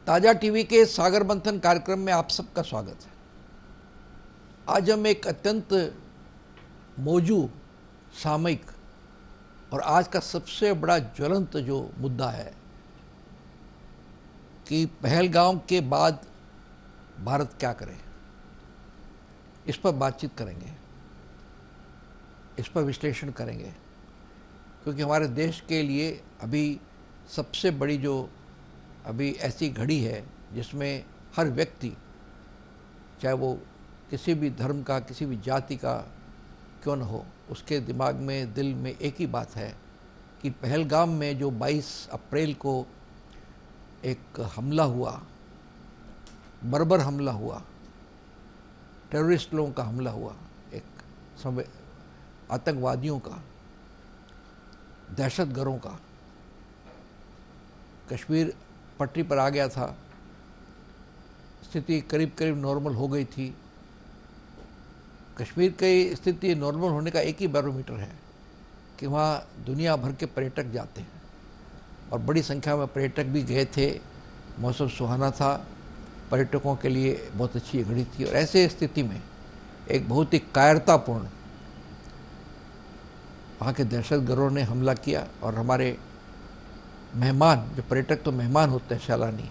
ताजा टीवी के सागर मंथन कार्यक्रम में आप सबका स्वागत है। आज हम एक अत्यंत मौजू, सामयिक और आज का सबसे बड़ा ज्वलंत जो मुद्दा है कि पहलगाम के बाद भारत क्या करे, इस पर बातचीत करेंगे, इस पर विश्लेषण करेंगे, क्योंकि हमारे देश के लिए अभी सबसे बड़ी जो अभी ऐसी घड़ी है जिसमें हर व्यक्ति, चाहे वो किसी भी धर्म का, किसी भी जाति का क्यों न हो, उसके दिमाग में, दिल में एक ही बात है कि पहलगाम में जो 22 अप्रैल को एक हमला हुआ, बर्बर हमला हुआ, टेररिस्ट लोगों का हमला हुआ, एक आतंकवादियों का, दहशतगर्दों का, कश्मीर पटरी पर आ गया था, स्थिति करीब करीब नॉर्मल हो गई थी। कश्मीर की स्थिति नॉर्मल होने का एक ही बैरोमीटर है कि वहाँ दुनिया भर के पर्यटक जाते हैं और बड़ी संख्या में पर्यटक भी गए थे। मौसम सुहाना था, पर्यटकों के लिए बहुत अच्छी घड़ी थी। और ऐसे स्थिति में एक बहुत ही कायरतापूर्ण वहाँ के दहशतगर्दों ने हमला किया और हमारे मेहमान, जो पर्यटक तो मेहमान होते हैं सैलानी,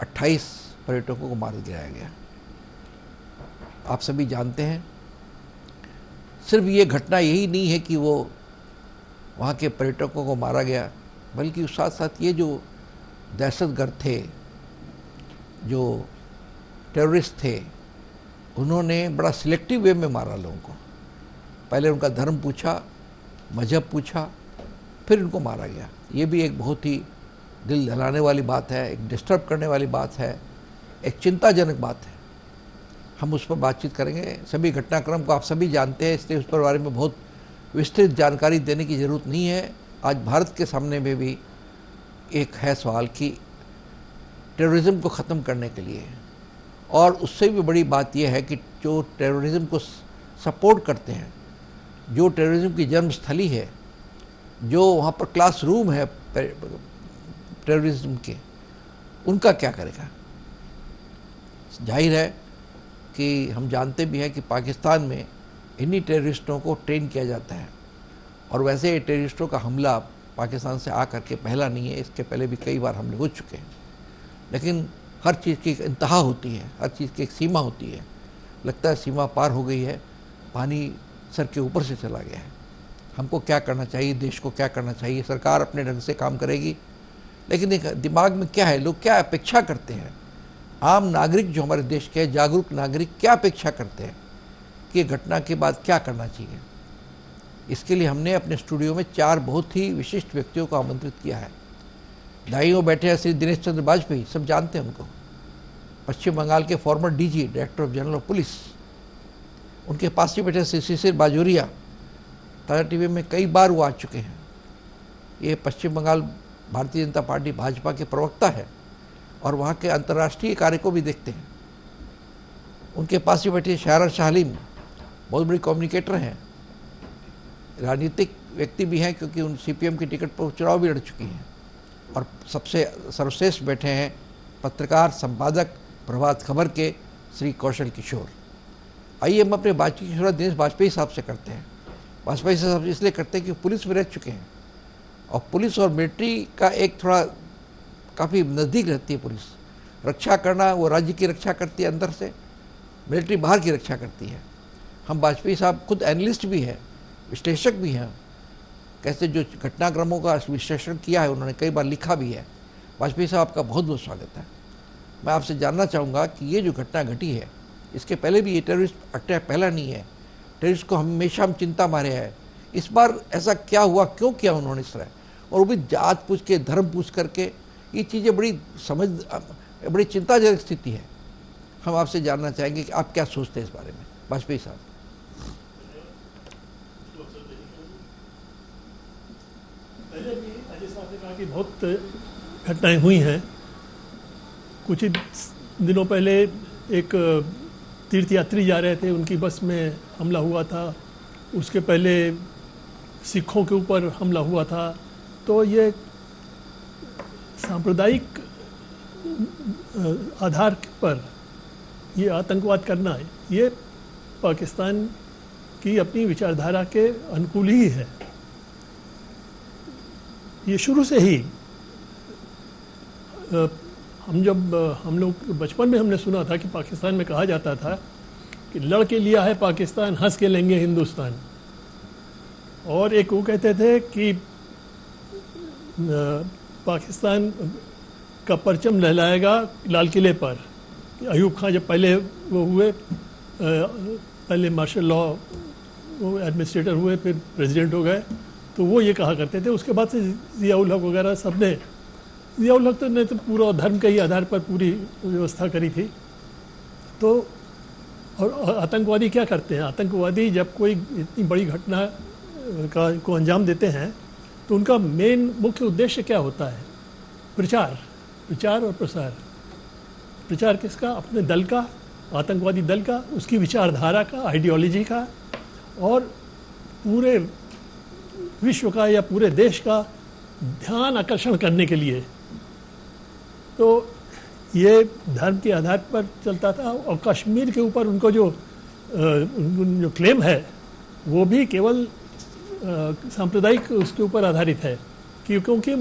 28 पर्यटकों को मार गिराया गया। आप सभी जानते हैं, सिर्फ ये घटना यही नहीं है कि वो वहाँ के पर्यटकों को मारा गया, बल्कि उस साथ साथ ये जो दहशतगर्द थे, जो टेररिस्ट थे, उन्होंने बड़ा सिलेक्टिव वे में मारा लोगों को। पहले उनका धर्म पूछा, मजहब पूछा, फिर उनको मारा गया। ये भी एक बहुत ही दिल दहलाने वाली बात है, एक डिस्टर्ब करने वाली बात है, एक चिंताजनक बात है। हम उस पर बातचीत करेंगे। सभी घटनाक्रम को आप सभी जानते हैं, इसलिए उस पर बारे में बहुत विस्तृत जानकारी देने की ज़रूरत नहीं है। आज भारत के सामने में भी एक है सवाल कि टेररिज्म को ख़त्म करने के लिए, और उससे भी बड़ी बात यह है कि जो टेररिज्म को सपोर्ट करते हैं, जो टेररिज्म की जन्मस्थली है, जो वहाँ पर क्लासरूम है टेररिज्म के, उनका क्या करेगा। जाहिर है कि हम जानते भी हैं कि पाकिस्तान में इन्हीं टेररिस्टों को ट्रेन किया जाता है, और वैसे टेररिस्टों का हमला पाकिस्तान से आकर के पहला नहीं है, इसके पहले भी कई बार हमले हो चुके हैं। लेकिन हर चीज़ की एक इंतहा होती है, हर चीज़ की एक सीमा होती है। लगता है सीमा पार हो गई है, पानी सर के ऊपर से चला गया है। हमको क्या करना चाहिए, देश को क्या करना चाहिए। सरकार अपने ढंग से काम करेगी, लेकिन एक दिमाग में क्या है, लोग क्या अपेक्षा करते हैं, आम नागरिक जो हमारे देश के जागरूक नागरिक क्या अपेक्षा करते हैं कि घटना के बाद क्या करना चाहिए। इसके लिए हमने अपने स्टूडियो में 4 बहुत ही विशिष्ट व्यक्तियों को आमंत्रित किया है। दाईं बैठे हैं श्री दिनेश चंद्र वाजपेयी, सब जानते हैं उनको, पश्चिम बंगाल के former DG, director of general of police. उनके पास ही बैठे श्री शिशिर बाजोरिया, ताजा टीवी में कई बार वो आ चुके हैं। ये पश्चिम बंगाल भारतीय जनता पार्टी भाजपा के प्रवक्ता है और वहाँ के अंतर्राष्ट्रीय कार्य को भी देखते हैं। उनके पास ही बैठे शायरा शाह हलीम, बहुत बड़ी कम्युनिकेटर हैं, राजनीतिक व्यक्ति भी हैं, क्योंकि उन सीपीएम की टिकट पर चुनाव भी लड़ चुकी हैं। और सबसे सर्वश्रेष्ठ बैठे हैं पत्रकार, संपादक प्रभात खबर के श्री कौशल किशोर। आइए हम अपने बातचीत की शुरुआत दिनेश वाजपेयी साहब से करते हैं। वाजपेयी साहब इसलिए करते हैं कि पुलिस में रह चुके हैं, और पुलिस और मिलिट्री का एक थोड़ा काफ़ी नज़दीक रहती है। पुलिस रक्षा करना, वो राज्य की रक्षा करती है अंदर से, मिलिट्री बाहर की रक्षा करती है। हम वाजपेयी साहब खुद एनालिस्ट भी हैं, विश्लेषक भी हैं, कैसे जो घटनाक्रमों का विश्लेषण किया है उन्होंने, कई बार लिखा भी है। वाजपेयी साहब आपका बहुत बहुत स्वागत है। मैं आपसे जानना चाहूँगा कि ये जो घटना घटी है, इसके पहले भी ये टेररिस्ट अटैक पहला नहीं है, टेररिस्ट को हमेशा हम चिंता मारे हैं। इस बार ऐसा क्या हुआ, क्यों किया उन्होंने इस तरह, और वो भी जात पूछ के, धर्म पूछ करके। ये चीज़ें बड़ी चिंताजनक स्थिति है। हम आपसे जानना चाहेंगे कि आप क्या सोचते हैं इस बारे में, वाजपेयी साहब। पहले भी अजय साहब ने कहा कि बहुत घटनाएं हुई हैं। कुछ ही दिनों पहले एक तीर्थयात्री जा रहे थे, उनकी बस में हमला हुआ था। उसके पहले सिखों के ऊपर हमला हुआ था। तो ये सांप्रदायिक आधार पर ये आतंकवाद करना, ये पाकिस्तान की अपनी विचारधारा के अनुकूल ही है। ये शुरू से ही हम लोग बचपन में हमने सुना था कि पाकिस्तान में कहा जाता था कि लड़ के लिया है पाकिस्तान, हंस के लेंगे हिंदुस्तान। और एक वो कहते थे कि पाकिस्तान का परचम लहराएगा लाल किले पर। अयूब खान जब पहले वो हुए, पहले मार्शल लॉ वो एडमिनिस्ट्रेटर हुए, फिर प्रेसिडेंट हो गए, तो वो ये कहा करते थे। उसके बाद से ज़ियाउल हक वगैरह सब ने, ज़ियाउल हक ने तो पूरा धर्म के ही आधार पर पूरी व्यवस्था करी थी। तो और आतंकवादी क्या करते हैं, आतंकवादी जब कोई इतनी बड़ी घटना को अंजाम देते हैं तो उनका मेन मुख्य उद्देश्य क्या होता है? प्रचार और प्रसार। प्रचार किसका? अपने दल का, आतंकवादी दल का, उसकी विचारधारा का, आइडियोलॉजी का, और पूरे विश्व का या पूरे देश का ध्यान आकर्षण करने के लिए। तो ये धर्म के आधार पर चलता था। और कश्मीर के ऊपर उनको जो क्लेम है वो भी केवल सांप्रदायिक उसके ऊपर आधारित है, क्योंकि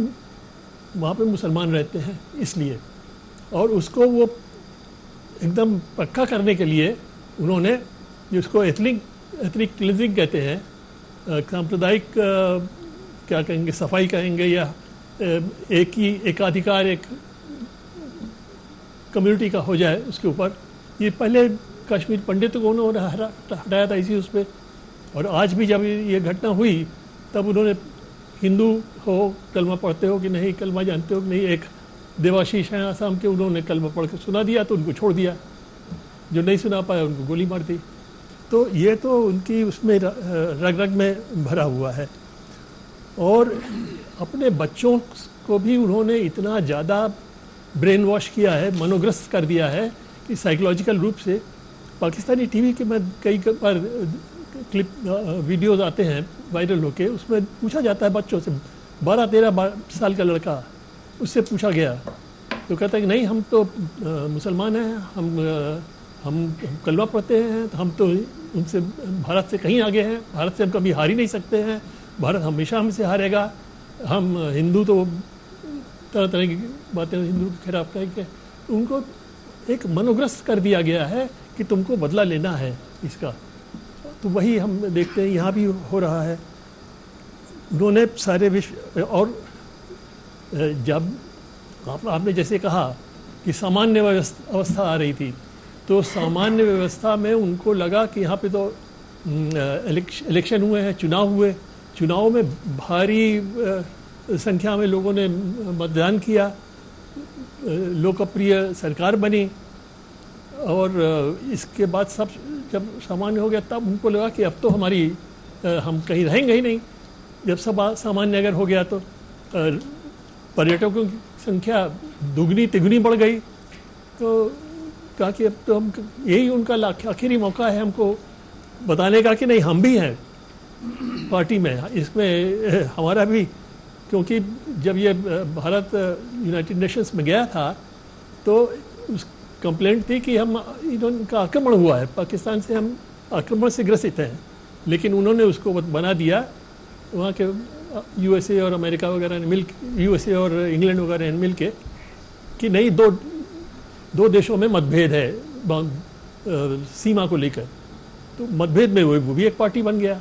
वहाँ पे मुसलमान रहते हैं इसलिए। और उसको वो एकदम पक्का करने के लिए उन्होंने, जिसको एथनिक क्लींजिंग कहते हैं, सांप्रदायिक क्या कहेंगे, सफाई कहेंगे, या एकाधिकार एक कम्युनिटी का हो जाए उसके ऊपर। ये पहले कश्मीर पंडितों को उन्होंने हटाया था इसी उस पर। और आज भी जब ये घटना हुई तब उन्होंने, हिंदू हो, कलमा पढ़ते हो कि नहीं, कलमा जानते हो कि नहीं, एक देवाशीष हैं आसाम के, उन्होंने कलमा पढ़ के सुना दिया तो उनको छोड़ दिया, जो नहीं सुना पाया उनको गोली मार दी। तो ये तो उनकी उसमें रग रग में भरा हुआ है। और अपने बच्चों को भी उन्होंने इतना ज़्यादा ब्रेन वॉश किया है, मनोग्रस्त कर दिया है कि साइकोलॉजिकल रूप से। पाकिस्तानी टीवी के मैं कई बार क्लिप वीडियोज़ आते हैं वायरल होके, उसमें पूछा जाता है बच्चों से, 12-13 साल का लड़का, उससे पूछा गया तो कहता है कि नहीं, हम तो मुसलमान हैं, हम कलमा पढ़ते हैं, तो हम तो उनसे, भारत से कहीं आगे हैं, भारत से हम कभी हार ही नहीं सकते हैं, भारत हमेशा हमसे हारेगा, हम हिंदू तो तरह तरह की बातें हिंदू के खिलाफ कहेंगे। उनको एक मनोग्रस्त कर दिया गया है कि तुमको बदला लेना है इसका। तो वही हम देखते हैं यहाँ भी हो रहा है। उन्होंने सारे विश्व, और जब आपने जैसे कहा कि सामान्य अवस्था आ रही थी, तो सामान्य व्यवस्था में उनको लगा कि यहाँ पे तो इलेक्शन हुए हैं, चुनाव हुए, चुनाव में भारी संख्या में लोगों ने मतदान किया, लोकप्रिय सरकार बनी, और इसके बाद सब जब सामान्य हो गया तब उनको लगा कि अब तो हमारी हम कहीं रहेंगे ही नहीं। जब सब सामान्य अगर हो गया तो पर्यटकों की संख्या दुगनी तिगुनी बढ़ गई। तो कहा कि अब तो हम, यही उनका आखिरी मौका है हमको बताने का कि नहीं, हम भी हैं पार्टी में, इसमें हमारा भी। क्योंकि जब ये भारत यूनाइटेड नेशंस में गया था तो उस कंप्लेंट थी कि हम, इनका आक्रमण हुआ है, पाकिस्तान से हम आक्रमण से ग्रसित हैं, लेकिन उन्होंने उसको बना दिया, वहाँ के यूएसए और अमेरिका वगैरह ने मिल, यूएसए और इंग्लैंड वगैरह ने मिल के, कि नहीं, दो देशों में मतभेद है सीमा को लेकर। तो मतभेद में वो भी एक पार्टी बन गया।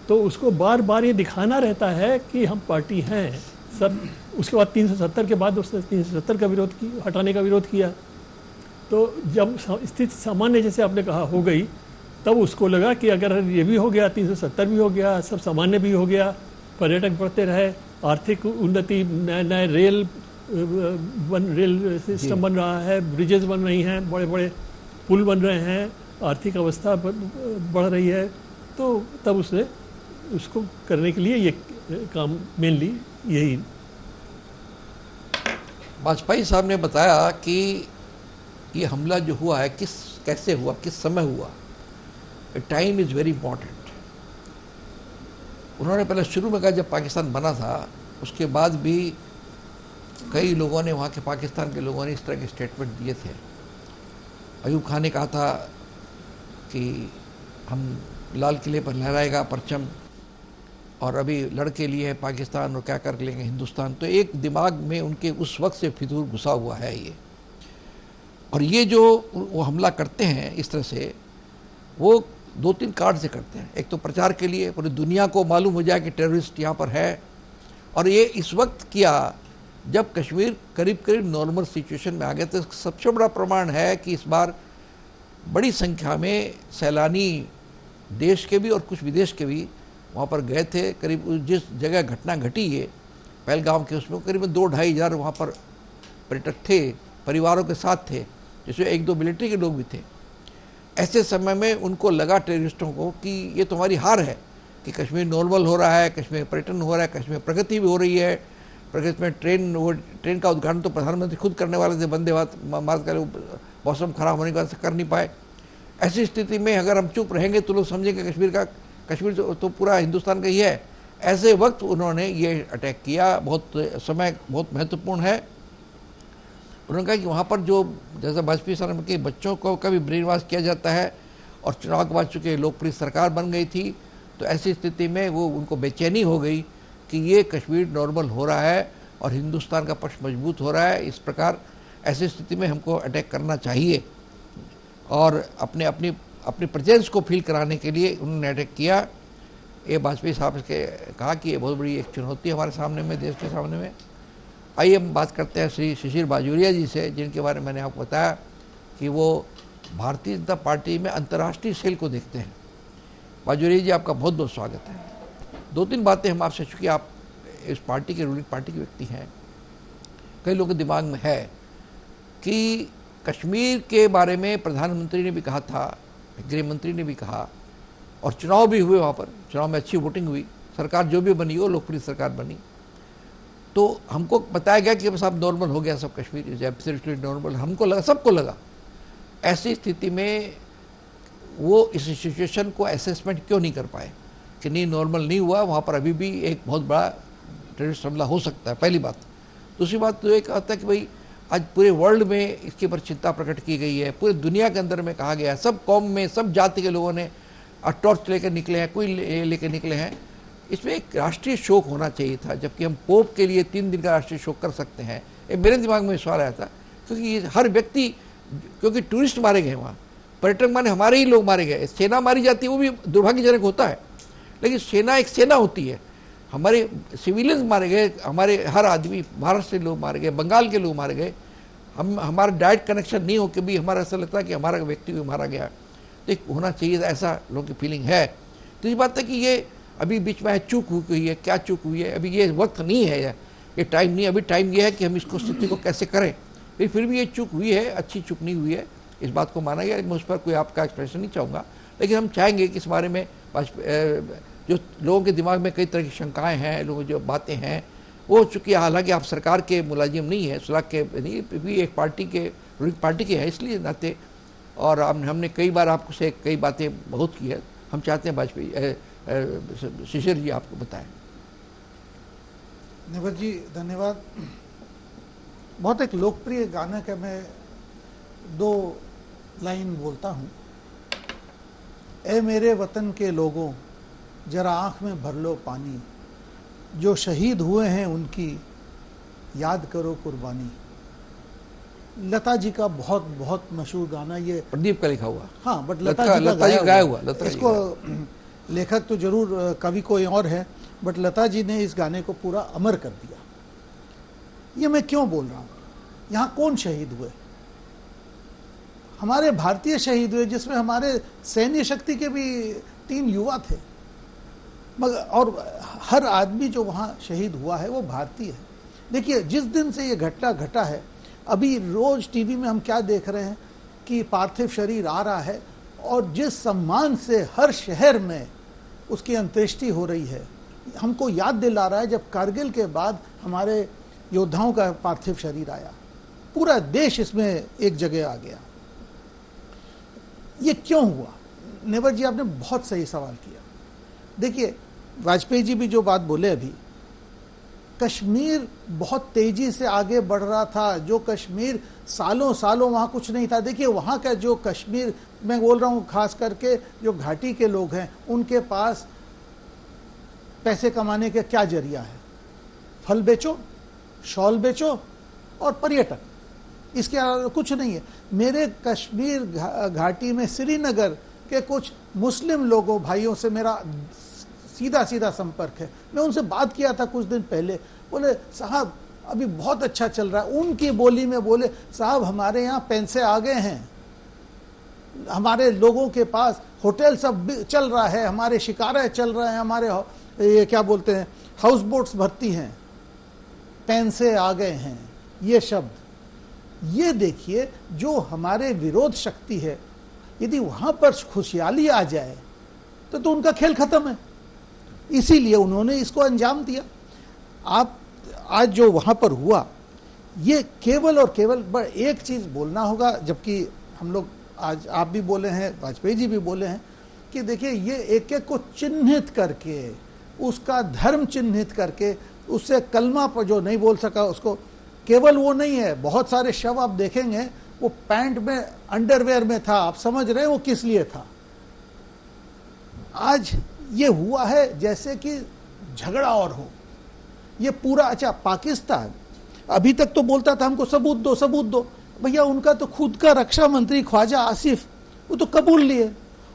तो उसको बार बार ये दिखाना रहता है कि हम पार्टी हैं सब। उसके बाद 370 के बाद उसने 370 का विरोध किया, हटाने का विरोध किया। तो जब स्थिति सामान्य, जैसे आपने कहा, हो गई, तब उसको लगा कि अगर ये भी हो गया, 370 भी हो गया, सब सामान्य भी हो गया, पर्यटक बढ़ते रहे, आर्थिक उन्नति, नए रेल सिस्टम बन रहा है, ब्रिजेस बन रही हैं, बड़े बड़े पुल बन रहे हैं, आर्थिक अवस्था बढ़ रही है, तो तब उसने उसको करने के लिए ये काम मेनली यही। वाजपेयी साहब ने बताया कि ये हमला जो हुआ है कैसे हुआ, किस समय हुआ। Time is very important. उन्होंने पहले शुरू में कहा जब पाकिस्तान बना था, उसके बाद भी कई लोगों ने, वहाँ के पाकिस्तान के लोगों ने इस तरह के स्टेटमेंट दिए थे। अयूब खान ने कहा था कि हम लाल किले पर लहराएगा परचम, और अभी लड़के लिए है पाकिस्तान और क्या कर लेंगे हिंदुस्तान। तो एक दिमाग में उनके उस वक्त से फितूर घुसा हुआ है ये। और ये जो वो हमला करते हैं इस तरह से, वो 2-3 कार्ड से करते हैं। एक तो प्रचार के लिए, पूरी दुनिया को मालूम हो जाए कि टेररिस्ट यहाँ पर है, और ये इस वक्त किया जब कश्मीर करीब करीब नॉर्मल सिचुएशन में आ गया। तो सबसे बड़ा प्रमाण है कि इस बार बड़ी संख्या में सैलानी देश के भी और कुछ विदेश के भी वहाँ पर गए थे। करीब जिस जगह घटना घटी है पहलगाम के, उसमें करीबन 2-2.5 हज़ार वहाँ पर पर्यटक थे, परिवारों के साथ थे, जिसमें 1-2 मिलिट्री के लोग भी थे। ऐसे समय में उनको लगा टेररिस्टों को कि ये तुम्हारी हार है कि कश्मीर नॉर्मल हो रहा है, कश्मीर पर्यटन हो रहा है, कश्मीर प्रगति भी हो रही है। प्रगति में ट्रेन का उद्घाटन तो प्रधानमंत्री खुद करने वाले थे, वंदे भारत का मौसम खराब होने की वजह से कर नहीं पाए। ऐसी स्थिति में अगर हम चुप रहेंगे तो लोग समझेंगे कश्मीर तो पूरा हिंदुस्तान का ही है। ऐसे वक्त उन्होंने ये अटैक किया। बहुत समय बहुत महत्वपूर्ण है। उन्होंने कहा कि वहाँ पर जो जैसा वाजपेयी सरकार के बच्चों को का भी ब्रेन वॉश किया जाता है, और चुनाव के बाद चूँकि लोकप्रिय सरकार बन गई थी, तो ऐसी स्थिति में वो उनको बेचैनी हो गई कि ये कश्मीर नॉर्मल हो रहा है और हिंदुस्तान का पक्ष मजबूत हो रहा है। इस प्रकार ऐसी स्थिति में हमको अटैक करना चाहिए, और अपनी प्रेजेंस को फील कराने के लिए उन्होंने अटैक किया। ये वाजपेयी साहब के कहा कि ये बहुत बड़ी एक चुनौती है हमारे सामने में, देश के सामने में। आइए हम बात करते हैं श्री शिशिर बाजोरिया जी से, जिनके बारे में मैंने आपको बताया कि वो भारतीय जनता पार्टी में अंतर्राष्ट्रीय सेल को देखते हैं। बाजोरिया जी, आपका बहुत बहुत स्वागत है। 2-3 बातें हम आपसे, चूँकि आप इस पार्टी के रूलिंग पार्टी की व्यक्ति हैं, कई लोगों के दिमाग में है कि कश्मीर के बारे में प्रधानमंत्री ने भी कहा था, गृह मंत्री ने भी कहा, और चुनाव भी हुए वहाँ पर, चुनाव में अच्छी वोटिंग हुई, सरकार जो भी बनी वो लोकप्रिय सरकार बनी। तो हमको बताया गया कि बस अब नॉर्मल हो गया सब, कश्मीर इज एब्सोल्युटली नॉर्मल, हमको लगा, सबको लगा। ऐसी स्थिति में वो इस सिचुएशन को असेसमेंट क्यों नहीं कर पाए कि नहीं नॉर्मल नहीं हुआ, वहाँ पर अभी भी एक बहुत बड़ा टेररिस्ट हमला हो सकता है, पहली बात। दूसरी बात तो ये कहता है कि भाई आज पूरे वर्ल्ड में इसके ऊपर चिंता प्रकट की गई है, पूरे दुनिया के अंदर में कहा गया है, सब कौम में सब जाति के लोगों ने टॉर्च लेकर निकले हैं, कोई लेकर निकले हैं। इसमें एक राष्ट्रीय शोक होना चाहिए था, जबकि हम पोप के लिए 3 दिन का राष्ट्रीय शोक कर सकते हैं। ये मेरे दिमाग में सवाल आया था, क्योंकि ये हर व्यक्ति, क्योंकि टूरिस्ट मारे गए वहाँ, पर्यटक माने हमारे ही लोग मारे गए, सेना मारी जाती है, वो भी दुर्भाग्यजनक होता है, लेकिन सेना एक सेना होती है। हमारे सिविलियंस मारे गए, हमारे हर आदमी, महाराष्ट्र के लोग मारे गए, बंगाल के लोग मारे गए। हमारा डायरेक्ट कनेक्शन नहीं हो के भी हमारा ऐसा लगता है कि हमारा व्यक्ति भी मारा गया, तो एक होना चाहिए, ऐसा लोगों की फीलिंग है। तो ये बात है कि ये अभी बीच में चूक हुई है, क्या चूक हुई है, अभी ये वक्त नहीं है, ये टाइम नहीं, अभी टाइम ये है कि हम इसको स्थिति को कैसे करें। फिर भी ये चूक हुई है, अच्छी चूक नहीं हुई है, इस बात को माना गया। मैं उस पर कोई आपका एक्सप्रेशन नहीं चाहूँगा, लेकिन हम चाहेंगे कि इस बारे में जो लोगों के दिमाग में कई तरह की शंकाएँ हैं, लोगों जो बातें हैं, वो चूँकि हालांकि आप सरकार के मुलाजिम नहीं है, सुलह के नहीं, भी एक पार्टी के हैं, इसलिए नाते, और हमने कई बार आपको से कई बातें बहुत की है। हम चाहते हैं वाजपेयी शिशिर जी आपको बताएं। निवत जी धन्यवाद। बहुत एक लोकप्रिय गाना का मैं 2 लाइन बोलता हूँ। ए मेरे वतन के लोगों, जरा आँख में भर लो पानी, जो शहीद हुए हैं उनकी याद करो कुर्बानी। लता जी का बहुत बहुत मशहूर गाना ये, प्रदीप का लिखा हुआ। हाँ, बट लता जी गाया हुआ। इसको लेखक तो जरूर कवि कोई और है, बट लता जी ने इस गाने को पूरा अमर कर दिया। ये मैं क्यों बोल रहा हूँ, यहाँ कौन शहीद हुए? हमारे भारतीय शहीद हुए, जिसमें हमारे सैन्य शक्ति के भी 3 युवा थे, मगर और हर आदमी जो वहाँ शहीद हुआ है वो भारतीय है। देखिए, जिस दिन से ये घटना घटा है, अभी रोज टीवी में हम क्या देख रहे हैं कि पार्थिव शरीर आ रहा है, और जिस सम्मान से हर शहर में उसकी अंत्येष्टि हो रही है, हमको याद दिला रहा है जब कारगिल के बाद हमारे योद्धाओं का पार्थिव शरीर आया, पूरा देश इसमें एक जगह आ गया। ये क्यों हुआ? नेवर जी, आपने बहुत सही सवाल किया। देखिए, वाजपेयी जी भी जो बात बोले अभी, कश्मीर बहुत तेजी से आगे बढ़ रहा था, जो कश्मीर सालों सालों वहाँ कुछ नहीं था। देखिए वहाँ का जो कश्मीर, मैं बोल रहा हूँ खास करके जो घाटी के लोग हैं, उनके पास पैसे कमाने का क्या जरिया है? फल बेचो, शॉल बेचो और पर्यटन, इसके अलावा कुछ नहीं है। मेरे कश्मीर घाटी में श्रीनगर के कुछ मुस्लिम लोगों भाइयों से मेरा सीधा सीधा संपर्क है। मैं उनसे बात किया था कुछ दिन पहले, बोले साहब अभी बहुत अच्छा चल रहा है। उनकी बोली में बोले साहब हमारे यहाँ पैसे आ गए हैं, हमारे लोगों के पास होटल सब चल रहा है, हमारे शिकारा चल रहे हैं, हमारे ये क्या बोलते हैं हाउस बोट्स भरती हैं, पैसे आ गए हैं। ये शब्द, ये देखिए जो हमारे विरोध शक्ति है, यदि वहां पर खुशहाली आ जाए तो उनका खेल खत्म है। इसीलिए उन्होंने इसको अंजाम दिया। आप आज जो वहां पर हुआ, ये केवल और केवल एक चीज बोलना होगा, जबकि हम लोग आज आप भी बोले हैं, वाजपेयी जी भी बोले हैं कि देखिए ये एक एक को चिन्हित करके, उसका धर्म चिन्हित करके, उससे कलमा पर जो नहीं बोल सका उसको, केवल वो नहीं है, बहुत सारे शव आप देखेंगे वो पैंट में अंडरवेयर में था, आप समझ रहे हैं वो किस लिए था। आज ये हुआ है जैसे कि झगड़ा और हो। ये पूरा, अच्छा पाकिस्तान अभी तक तो बोलता था हमको सबूत दो सबूत दो, भैया उनका तो खुद का रक्षा मंत्री ख्वाजा आसिफ वो तो कबूल लिए,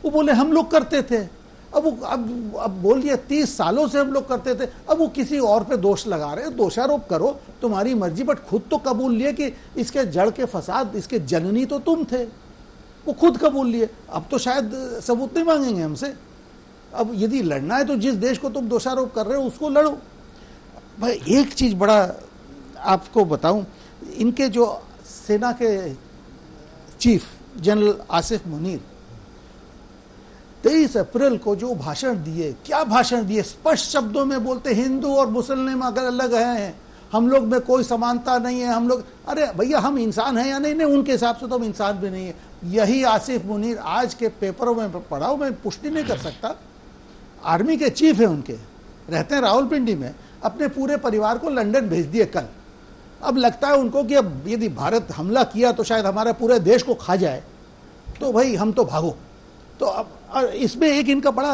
वो बोले हम लोग करते थे। अब बोलिए 30 सालों से हम लोग करते थे, अब वो किसी और पे दोष लगा रहे हैं। दोषारोप करो, तुम्हारी मर्जी, बट खुद तो कबूल लिए कि इसके जड़ के फसाद, इसके जननी तो तुम थे, वो खुद कबूल लिए। अब तो शायद सबूत नहीं मांगेंगे हमसे। अब यदि लड़ना है तो जिस देश को तुम दोषारोप कर रहे हो उसको लड़ो। भाई एक चीज बड़ा आपको बताऊं, इनके जो सेना के चीफ जनरल आसिफ मुनीर 23 अप्रैल को जो भाषण दिए, क्या भाषण दिए, स्पष्ट शब्दों में बोलते हिंदू और मुसलमान अगर अलग हैं, हम लोग में कोई समानता नहीं है, हम लोग, अरे भैया हम इंसान हैं या नहीं? नहीं, उनके हिसाब से तो हम इंसान भी नहीं है। यही आसिफ मुनीर आज के पेपरों में पढ़ाओ, मैं पुष्टि नहीं कर सकता, आर्मी के चीफ है, उनके रहते हैं रावलपिंडी में, अपने पूरे परिवार को लंदन भेज दिए कल। अब लगता है उनको कि अब यदि भारत हमला किया तो शायद हमारे पूरे देश को खा जाए, तो भाई हम तो भागो। तो अब इसमें एक इनका बड़ा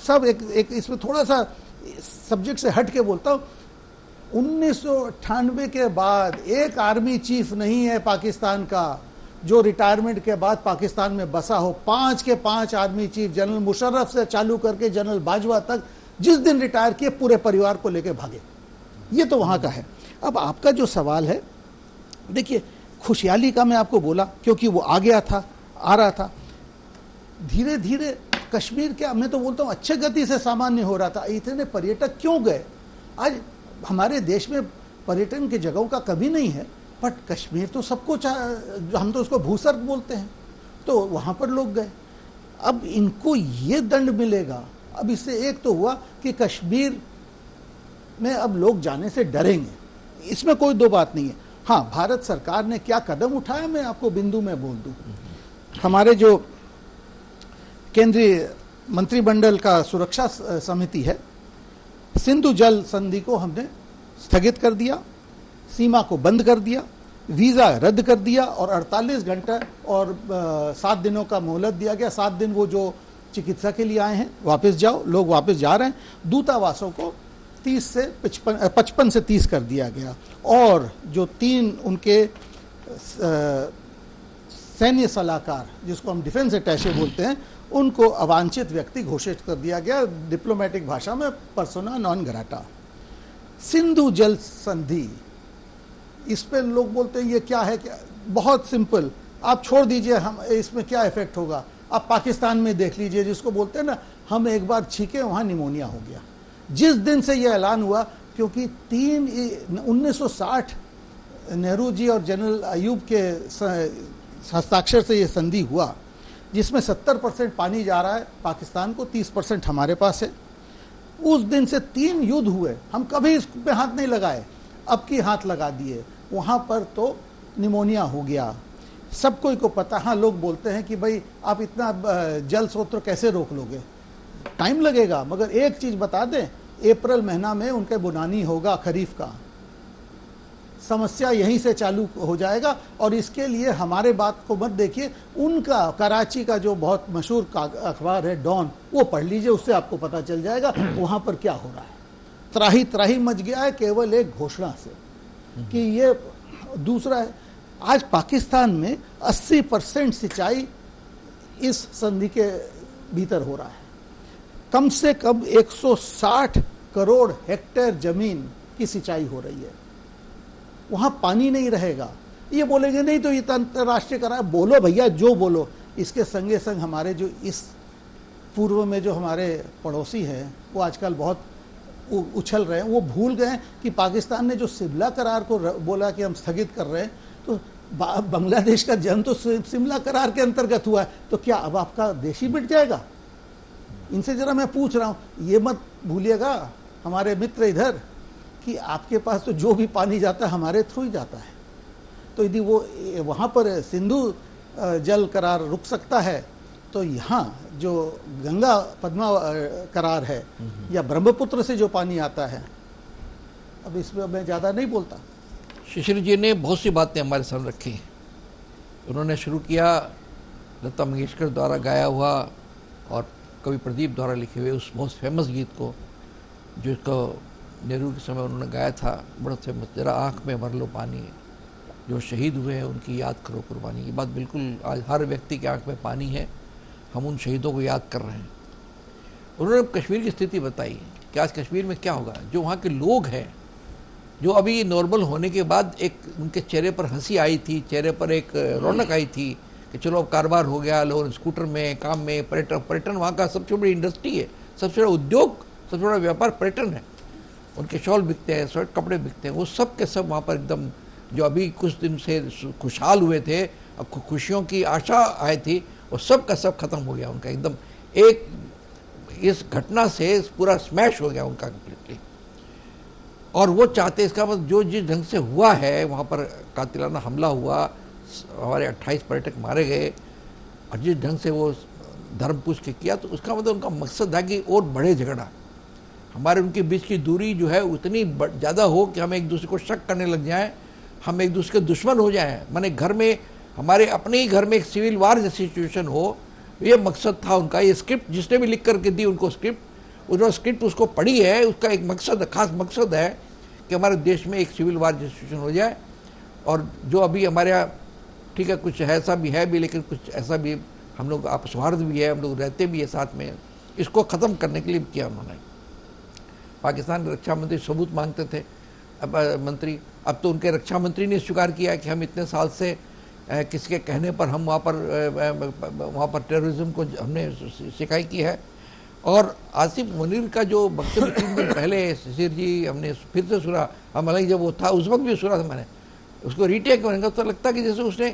सब एक इसमें थोड़ा सा सब्जेक्ट से हट के बोलता हूँ, 1998 के बाद एक आर्मी चीफ नहीं है पाकिस्तान का जो रिटायरमेंट के बाद पाकिस्तान में बसा हो। 5 के 5 आर्मी चीफ, जनरल मुशर्रफ से चालू करके जनरल बाजवा तक, जिस दिन रिटायर किए पूरे परिवार को लेके भागे। ये तो वहां का है। अब आपका जो सवाल है, देखिए खुशहाली का मैं आपको बोला क्योंकि वो आ गया था, आ रहा था धीरे धीरे। कश्मीर क्या, मैं तो बोलता हूँ अच्छे गति से सामान्य हो रहा था। इतने पर्यटक क्यों गए? आज हमारे देश में पर्यटन की जगहों का कभी नहीं है, बट कश्मीर तो सबको हम तो उसको भूस्वर्ग बोलते हैं, तो वहाँ पर लोग गए। अब इनको ये दंड मिलेगा। अब इससे एक तो हुआ कि कश्मीर में अब लोग जाने से डरेंगे, इसमें कोई दो बात नहीं है। हाँ, भारत सरकार ने क्या कदम उठाया मैं आपको बिंदु में बोल दूं। हमारे जो केंद्रीय मंत्रिमंडल का सुरक्षा समिति है, सिंधु जल संधि को हमने स्थगित कर दिया, सीमा को बंद कर दिया, वीज़ा रद्द कर दिया और 48 घंटा और 7 दिनों का मोहलत दिया गया। 7 दिन वो जो चिकित्सा के लिए आए हैं वापस जाओ, लोग वापस जा रहे हैं। दूतावासों को 55 से 30 कर दिया गया और जो 3 उनके सैन्य सलाहकार, जिसको हम डिफेंस अटैचे बोलते हैं, उनको अवांछित व्यक्ति घोषित कर दिया गया, डिप्लोमेटिक भाषा में पर्सोना नॉन ग्राटा। सिंधु जल संधि, इस पे लोग बोलते हैं ये क्या है, क्या? बहुत सिंपल, आप छोड़ दीजिए, हम इसमें क्या इफेक्ट होगा। आप पाकिस्तान में देख लीजिए, जिसको बोलते हैं ना, हम एक बार छींके वहाँ निमोनिया हो गया। जिस दिन से ये ऐलान हुआ, क्योंकि 1960 नेहरू जी और जनरल अयूब के हस्ताक्षर से ये संधि हुआ, जिसमें 70% पानी जा रहा है पाकिस्तान को, 30% हमारे पास है। उस दिन से 3 युद्ध हुए, हम कभी इस पे हाथ नहीं लगाए, अब की हाथ लगा दिए। वहाँ पर तो निमोनिया हो गया, सब कोई को पता। हाँ, लोग बोलते हैं कि भाई आप इतना जल स्रोत कैसे रोक लोगे, टाइम लगेगा, मगर एक चीज़ बता दें, अप्रैल महीना में उनके बुनानी होगा खरीफ का। समस्या यहीं से चालू हो जाएगा। और इसके लिए हमारे बात को मत देखिए, उनका कराची का जो बहुत मशहूर अखबार है डॉन, वो पढ़ लीजिए, उससे आपको पता चल जाएगा वहाँ पर क्या हो रहा है। त्राही त्राही मच गया है केवल एक घोषणा से कि ये। दूसरा है, आज पाकिस्तान में 80% सिंचाई इस संधि के भीतर हो रहा है। कम से कम 160 करोड़ हेक्टेयर जमीन की सिंचाई हो रही है। वहां पानी नहीं रहेगा। ये बोलेंगे नहीं तो ये अंतर्राष्ट्रीय करार, बोलो भैया जो बोलो। इसके संगे संग हमारे जो इस पूर्व में जो हमारे पड़ोसी हैं वो आजकल बहुत उछल रहे हैं। वो भूल गए कि पाकिस्तान ने जो शिमला करार को बोला कि हम स्थगित कर रहे हैं, तो बांग्लादेश का जन्म तो शिमला करार के अंतर्गत हुआ है। तो क्या अब आपका देश ही मिट जाएगा? इनसे जरा मैं पूछ रहा हूँ, ये मत भूलिएगा हमारे मित्र इधर कि आपके पास तो जो भी पानी जाता है हमारे थ्रू ही जाता है। तो यदि वो वहाँ पर सिंधु जल करार रुक सकता है, तो यहाँ जो गंगा पद्मा करार है या ब्रह्मपुत्र से जो पानी आता है, अब इसमें मैं ज़्यादा नहीं बोलता। शिशिर जी ने बहुत सी बातें हमारे सामने रखी। उन्होंने शुरू किया लता मंगेशकर द्वारा गाया हुआ और कवि प्रदीप द्वारा लिखे हुए उस बहुत फेमस गीत को, जिसको नेहरू के समय उन्होंने गाया था, बड़ा फेमस, जरा आँख में भर लो पानी, जो शहीद हुए हैं उनकी याद करो कुर्बानी। ये बात बिल्कुल आज हर व्यक्ति के आँख में पानी है, हम उन शहीदों को याद कर रहे हैं। उन्होंने कश्मीर की स्थिति बताई कि आज कश्मीर में क्या होगा। जो वहाँ के लोग हैं, जो अभी नॉर्मल होने के बाद एक उनके चेहरे पर हंसी आई थी, चेहरे पर एक रौनक आई थी कि चलो अब कारोबार हो गया, लोग स्कूटर में, काम में, पर्यटन वहाँ का सबसे बड़ी इंडस्ट्री है, सबसे बड़ा उद्योग, सबसे बड़ा व्यापार पर्यटन है। उनके शॉल बिकते हैं, स्वेट कपड़े बिकते हैं, वो सब के सब वहाँ पर एकदम जो अभी कुछ दिन से खुशहाल हुए थे, अब खुशियों की आशा आई थी, वो सब का सब खत्म हो गया उनका एकदम। एक इस घटना से पूरा स्मैश हो गया उनका कम्प्लीटली। और वो चाहते, इसका मतलब जो जिस ढंग से हुआ है वहाँ पर कातिलाना हमला हुआ, हमारे 28 पर्यटक मारे गए, और जिस ढंग से वो धर्म पूछ के किया, तो उसका मतलब उनका मकसद था कि और बढ़े झगड़ा, हमारे उनके बीच की दूरी जो है उतनी ज़्यादा हो कि हम एक दूसरे को शक करने लग जाएं, हम एक दूसरे के दुश्मन हो जाएं। माने घर में, हमारे अपने ही घर में एक सिविल वार जैसी सिचुएशन हो, ये मकसद था उनका। ये स्क्रिप्ट जिसने भी लिख करके दी उनको स्क्रिप्ट, उन्होंने स्क्रिप्ट उसको पढ़ी है, उसका एक मकसद, खास मकसद है कि हमारे देश में एक सिविल वार जैसी सिचुएशन हो जाए। और जो अभी हमारे यहाँ, ठीक है, कुछ ऐसा भी है भी, लेकिन कुछ ऐसा भी हम लोग आप सौहार्द भी है, हम लोग रहते भी है साथ में, इसको ख़त्म करने के लिए किया उन्होंने। पाकिस्तान के रक्षा मंत्री सबूत मांगते थे मंत्री, अब तो उनके रक्षा मंत्री ने स्वीकार किया कि हम इतने साल से किसी के कहने पर हम वहाँ पर टेररिज्म को हमने शिकायत की है। और आसिफ मुनीर का जो वक्तव्य 3 दिन पहले शिशिर जी हमने फिर से सुना, हालांकि जब वो था उस वक्त भी सुना था मैंने, उसको रीटेक करेंगे तो लगता कि जैसे उसने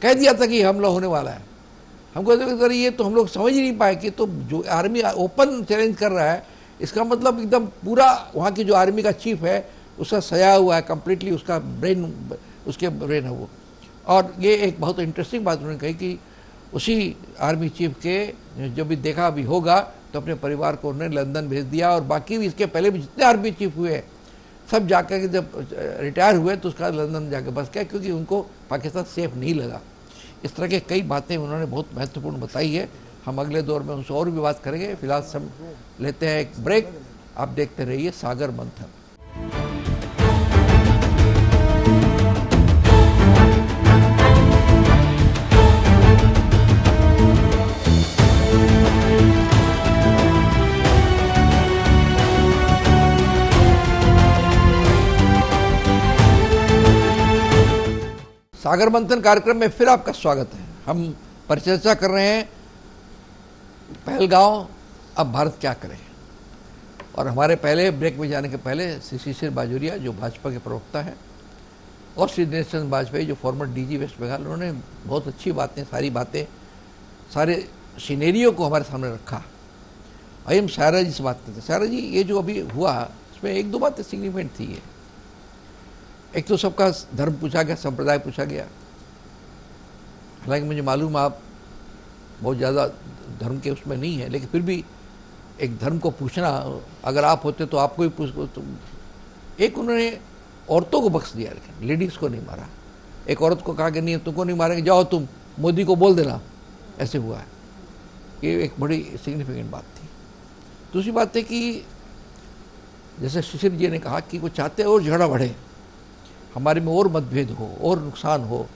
कह दिया था कि हमला होने वाला है। हमको तो ये तो हम लोग समझ ही नहीं पाए कि तो जो आर्मी ओपन चैलेंज कर रहा है, इसका मतलब एकदम पूरा वहाँ की जो आर्मी का चीफ है उसका सजा हुआ है कम्प्लीटली, उसका ब्रेन, उसके ब्रेन है वो। और ये एक बहुत इंटरेस्टिंग बात उन्होंने कही कि उसी आर्मी चीफ के जब भी देखा भी होगा तो अपने परिवार को उन्होंने लंदन भेज दिया। और बाकी भी इसके पहले भी जितने आर्मी चीफ हुए सब जाकर के जब रिटायर हुए तो उसका लंदन जाकर बस गया, क्योंकि उनको पाकिस्तान सेफ नहीं लगा। इस तरह के कई बातें उन्होंने बहुत महत्वपूर्ण बताई है। हम अगले दौर में उनसे और भी बात करेंगे। फिलहाल सब लेते हैं एक ब्रेक। आप देखते रहिए सागर मंथन। सागर मंथन कार्यक्रम में फिर आपका स्वागत है। हम परिचर्चा कर रहे हैं पहलगांव, अब भारत क्या करे। और हमारे पहले ब्रेक में जाने के पहले श्री शिशिर बाजोरिया जो भाजपा के प्रवक्ता हैं, और श्री दिनेश चंद्र वाजपेयी जो फॉर्मर डीजी वेस्ट बंगाल, उन्होंने बहुत अच्छी बातें, सारी बातें, सारे सिनेरियो को हमारे सामने रखा। आइए हम सायरा जी से बात करते हैं। सायरा जी, ये जो अभी हुआ इसमें 1-2 बातें सिग्निफिकेंट थी। एक तो सबका धर्म पूछा गया, संप्रदाय पूछा गया। हालांकि मुझे मालूम आप बहुत ज़्यादा धर्म के उसमें नहीं है, लेकिन फिर भी एक धर्म को पूछना, अगर आप होते तो आपको ही पूछ, तो एक उन्होंने औरतों को बख्श दिया, लेकिन लेडीज़ को नहीं मारा। एक औरत को कहा कि नहीं तुमको नहीं मारेंगे, जाओ तुम मोदी को बोल देना, ऐसे हुआ है। ये एक बड़ी सिग्निफिकेंट बात थी। दूसरी बात है कि जैसे शिशिर जी ने कहा कि वो चाहते और झगड़ा बढ़े, हमारे में और मतभेद हो और नुकसान हो,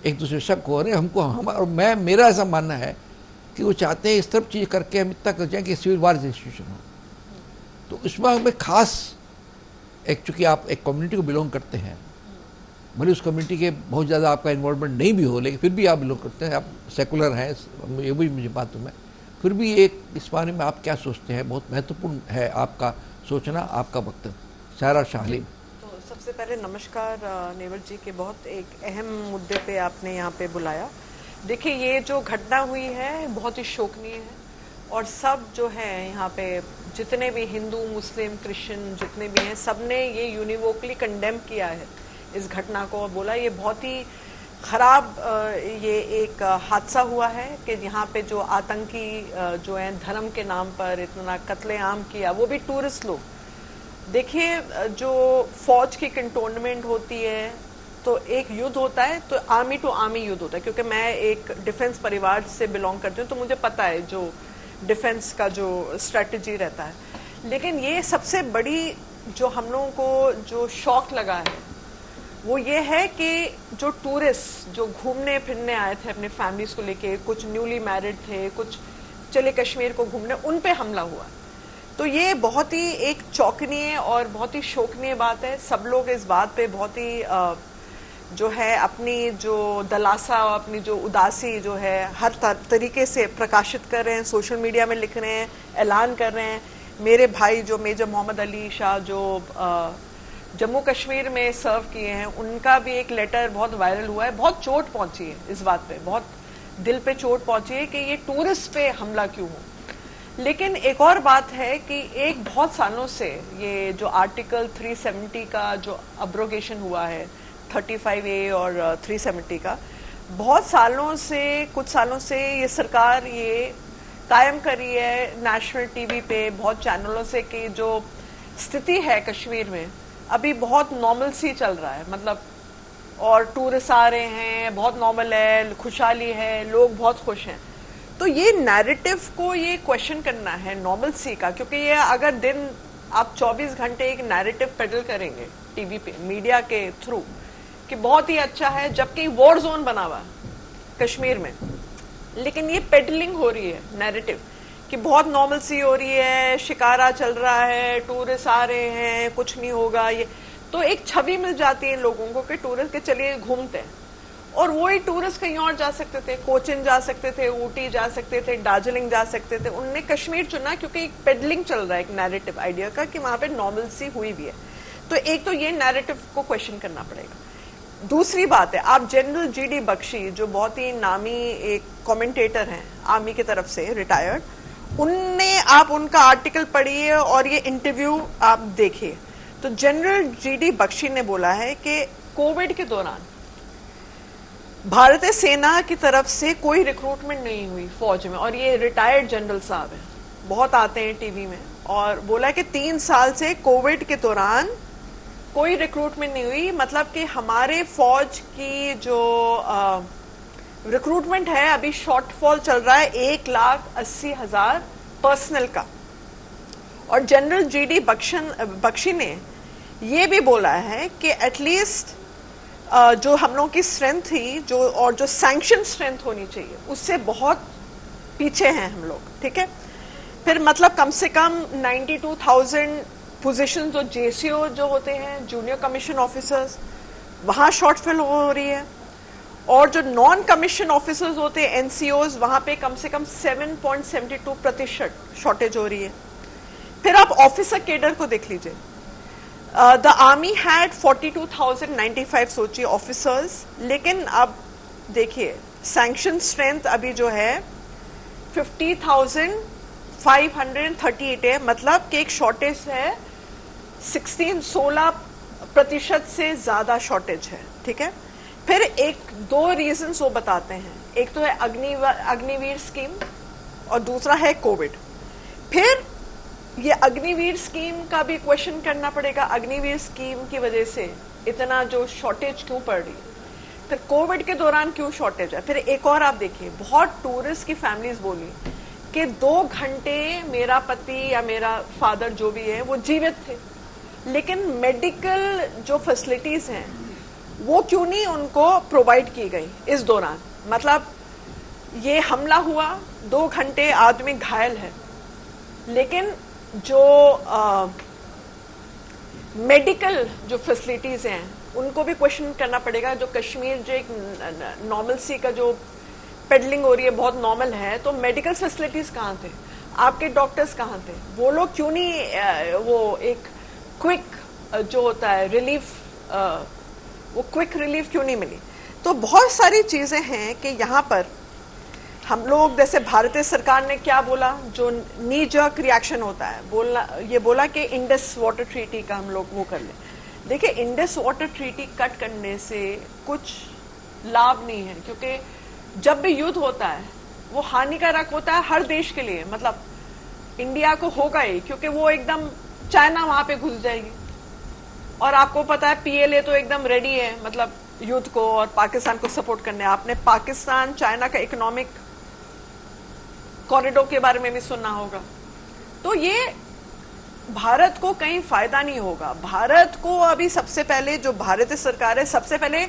एक दूसरे शक हो। अरे हमको और मेरा ऐसा मानना है कि वो चाहते हैं इस तरफ चीज़ करके हम इतना कर जाएं कि सिविल वार सिचुएशन हो। तो इसमें हमें खास एक, चूँकि आप एक कम्युनिटी को बिलोंग करते हैं, भले उस कम्युनिटी के बहुत ज़्यादा आपका इन्वॉल्वमेंट नहीं भी हो, लेकिन फिर भी आप बिलोंग करते हैं, आप सेकुलर हैं, ये भी मुझे बात है। फिर भी एक इस बारे में आप क्या सोचते हैं, बहुत महत्वपूर्ण है आपका सोचना, आपका वक्तव्य। सायरा शाह हलीम। तो सबसे पहले नमस्कार नेवल जी के, बहुत एक अहम मुद्दे पे आपने यहाँ पे बुलाया। देखिए ये जो घटना हुई है बहुत ही शोकनीय है, और सब जो है यहाँ पे जितने भी हिंदू मुस्लिम क्रिश्चियन जितने भी हैं, सब ने ये यूनिवोकली कंडेम किया है इस घटना को, और बोला ये बहुत ही खराब ये एक हादसा हुआ है कि यहाँ पे जो आतंकी जो है धर्म के नाम पर इतना कत्लेआम किया, वो भी टूरिस्ट लोग। देखिए जो फौज की कंटोनमेंट होती है तो एक युद्ध होता है, तो आर्मी टू आर्मी युद्ध होता है, क्योंकि मैं एक डिफेंस परिवार से बिलोंग करती हूँ तो मुझे पता है जो डिफेंस का जो स्ट्रेटजी रहता है। लेकिन ये सबसे बड़ी जो हम लोगों को जो शॉक लगा है वो ये है कि जो टूरिस्ट जो घूमने फिरने आए थे अपने फैमिलीज को लेके, कुछ न्यूली मैरिड थे, कुछ चले कश्मीर को घूमने, उन पे हमला हुआ। तो ये बहुत ही एक चौंकनीय और बहुत ही शोकनीय बात है। सब लोग इस बात पे बहुत ही जो है अपनी जो दलासा और अपनी जो उदासी जो है हर तरीके से प्रकाशित कर रहे हैं, सोशल मीडिया में लिख रहे हैं, ऐलान कर रहे हैं। मेरे भाई जो मेजर मोहम्मद अली शाह जो जम्मू कश्मीर में सर्व किए हैं, उनका भी एक लेटर बहुत वायरल हुआ है। बहुत चोट पहुंची है इस बात पे, बहुत दिल पे चोट पहुंची है कि ये टूरिस्ट पे हमला क्यों हो। लेकिन एक और बात है कि एक बहुत सालों से ये जो आर्टिकल 370 का जो अब्रोगेशन हुआ है, 35A और 370 का, बहुत सालों से, कुछ सालों से ये सरकार ये कायम करी है नेशनल टीवी पे बहुत चैनलों से कि जो स्थिति है कश्मीर में अभी बहुत नॉर्मल सी चल रहा है, मतलब और टूरिस्ट आ रहे हैं, बहुत नॉर्मल है, खुशहाली है, लोग बहुत खुश हैं। तो ये नैरेटिव को ये क्वेश्चन करना है नॉर्मल सी का, क्योंकि ये अगर दिन आप 24 घंटे एक नैरेटिव पेडल करेंगे टीवी पे मीडिया के थ्रू कि बहुत ही अच्छा है, जबकि वॉर जोन बना हुआ कश्मीर में, लेकिन ये पेडलिंग हो रही है नैरेटिव कि बहुत नॉर्मल सी हो रही है, शिकारा चल रहा है, टूरिस्ट आ रहे हैं, कुछ नहीं होगा, ये तो एक छवि मिल जाती है लोगों को कि टूरिस्ट के चलिए घूमते हैं। और वही टूरिस्ट कहीं और जा सकते थे, कोचिन जा सकते थे, ऊटी जा सकते थे, दार्जिलिंग जा सकते थे, उनने कश्मीर चुना क्योंकि एक पेडलिंग चल रहा है एक नैरेटिव आइडिया का कि वहां पे नॉर्मल सी हुई भी है। तो एक तो ये नैरेटिव को क्वेश्चन करना पड़ेगा। दूसरी बात है, आप जनरल GD बख्शी जो बहुत ही नामी एक कमेंटेटर हैं आर्मी की तरफ से रिटायर्ड, उनने आप उनका आर्टिकल पढ़िए और ये इंटरव्यू आप देखिए। तो जनरल GD बख्शी ने बोला है कि कोविड के दौरान भारतीय सेना की तरफ से कोई रिक्रूटमेंट नहीं हुई फौज में, और ये रिटायर्ड जनरल साहब हैं, बहुत आते हैं टीवी में, और बोला कि 3 साल से कोविड के दौरान कोई रिक्रूटमेंट नहीं हुई। मतलब कि हमारे फौज की जो रिक्रूटमेंट है अभी शॉर्टफॉल चल रहा है 1,80,000 पर्सनल का। और जनरल GD बख्शी ने ये भी बोला है कि एटलीस्ट जो हम लोगों की स्ट्रेंथ थी जो और जो सैंक्शन स्ट्रेंथ होनी चाहिए उससे बहुत पीछे हैं हम लोग, ठीक है। फिर मतलब कम से कम 92,000 पोजीशन जो JCO जो होते हैं जूनियर कमीशन ऑफिसर्स, वहां शॉर्टफॉल हो रही है, और जो नॉन कमीशन ऑफिसर्स होते हैं NCOs, वहां पे कम से कम 7.72% शॉर्टेज हो रही है। फिर आप ऑफिसर केडर को देख लीजिए, द आर्मी हैड 42,095 सोचिए ऑफिसर्स, लेकिन अब देखिए सैंक्शन स्ट्रेंथ अभी जो है 50,538 है, मतलब कि एक शॉर्टेज है 16% से ज्यादा शॉर्टेज है, ठीक है। फिर एक दो रीजंस वो बताते हैं, एक तो है अग्निवीर स्कीम और दूसरा है कोविड। फिर ये अग्निवीर स्कीम का भी क्वेश्चन करना पड़ेगा। अग्निवीर स्कीम की वजह से इतना जो शॉर्टेज क्यों पड़ रही है, फिर कोविड के दौरान क्यों शॉर्टेज है। फिर एक और आप देखिए, बहुत टूरिस्ट की फैमिलीज बोली कि 2 घंटे मेरा पति या मेरा फादर जो भी है वो जीवित थे, लेकिन मेडिकल जो फैसिलिटीज हैं वो क्यों नहीं उनको प्रोवाइड की गई इस दौरान। मतलब ये हमला हुआ, 2 घंटे आदमी घायल है, लेकिन जो मेडिकल जो फैसिलिटीज हैं उनको भी क्वेश्चन करना पड़ेगा। जो कश्मीर जो एक नॉर्मलसी का जो पेडलिंग हो रही है बहुत नॉर्मल है, तो मेडिकल फैसिलिटीज कहाँ थे, आपके डॉक्टर्स कहाँ थे, वो लोग क्यों नहीं वो एक क्विक जो होता है रिलीफ, वो क्विक रिलीफ क्यों नहीं मिली। तो बहुत सारी चीजें हैं कि यहाँ पर हम लोग, जैसे भारतीय सरकार ने क्या बोला, जो नी जर्क रिएक्शन होता है, ये बोला कि इंडस वाटर ट्रीटी का हम लोग वो कर लें। देखिए, इंडस वाटर ट्रीटी कट करने से कुछ लाभ नहीं है, क्योंकि जब भी युद्ध होता है वो हानिकारक होता है हर देश के लिए। मतलब इंडिया को होगा ही, क्योंकि वो एकदम चाइना वहां पे घुस जाएगी, और आपको पता है पीएलए तो एकदम रेडी है मतलब युद्ध को और पाकिस्तान को सपोर्ट करने। आपने पाकिस्तान चाइना का इकोनॉमिक कॉरिडोर के बारे में भी सुनना होगा। तो ये भारत को कहीं फायदा नहीं होगा। भारत को अभी सबसे पहले, जो भारतीय सरकार है, सबसे पहले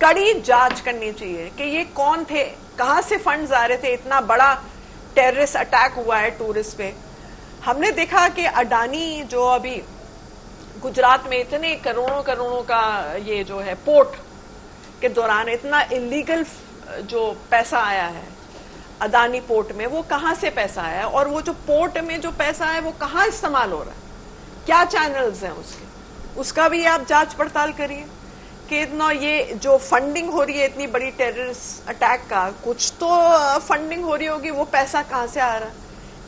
कड़ी जांच करनी चाहिए कि ये कौन थे, कहां से फंड्स आ रहे थे। इतना बड़ा टेररिस्ट अटैक हुआ है टूरिस्ट पे। हमने देखा कि अडानी जो अभी गुजरात में इतने करोड़ों करोड़ों का ये जो है पोर्ट के दौरान इतना इलीगल जो पैसा आया है अदानी पोर्ट में, वो कहां से पैसा आया है, और वो जो पोर्ट में जो पैसा है वो कहां इस्तेमाल हो रहा है, क्या चैनल्स हैं उसके, उसका भी आप जांच पड़ताल करिए कि इतना ये जो फंडिंग हो रही है इतनी बड़ी टेररिस्ट अटैक का, कुछ तो फंडिंग हो रही होगी, वो पैसा कहां से आ रहा है,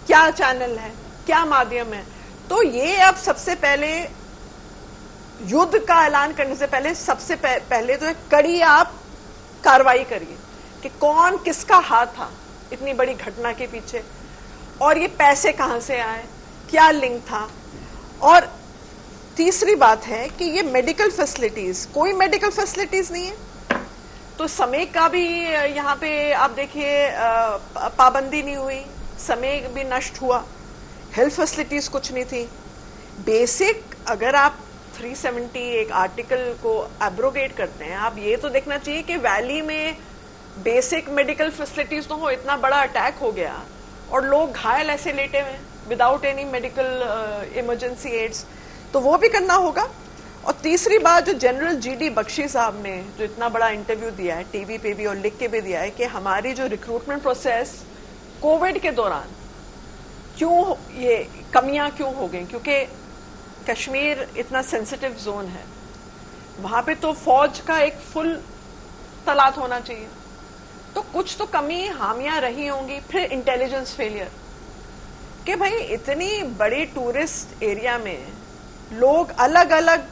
क्या चैनल है, क्या माध्यम है। तो ये अब सबसे पहले युद्ध का ऐलान करने से पहले सबसे पहले तो एक कड़ी आप कार्रवाई करिए कि कौन किसका हाथ था इतनी बड़ी घटना के पीछे, और ये पैसे कहां से आए, क्या लिंक था। और तीसरी बात है कि ये मेडिकल फैसिलिटीज, कोई मेडिकल फैसिलिटीज नहीं है, तो समय का भी यहाँ पे आप देखिए पाबंदी नहीं हुई, समय भी नष्ट हुआ, हेल्थ फैसिलिटीज कुछ नहीं थी। बेसिक अगर आप 370 एक आर्टिकल को एब्रोगेट करते हैं, आप ये तो देखना चाहिए कि वैली में बेसिक मेडिकल फैसिलिटीज तो हो। इतना बड़ा अटैक हो गया और लोग घायल ऐसे लेटे हुए without any medical emergency aids, तो वो भी करना होगा। और तीसरी बात, जो जनरल जीडी बख्शी साहब ने जो इतना बड़ा इंटरव्यू दिया है टीवी पे भी और लिख के भी दिया है कि हमारी जो रिक्रूटमेंट प्रोसेस कोविड के दौरान क्यों ये कमियां क्यों हो गई, क्योंकि कश्मीर इतना सेंसिटिव जोन है, वहां पे तो फौज का एक फुल तलात होना चाहिए, तो कुछ तो कमी हामियां रही होंगी। फिर इंटेलिजेंस फेलियर कि भाई इतनी बड़ी टूरिस्ट एरिया में लोग अलग अलग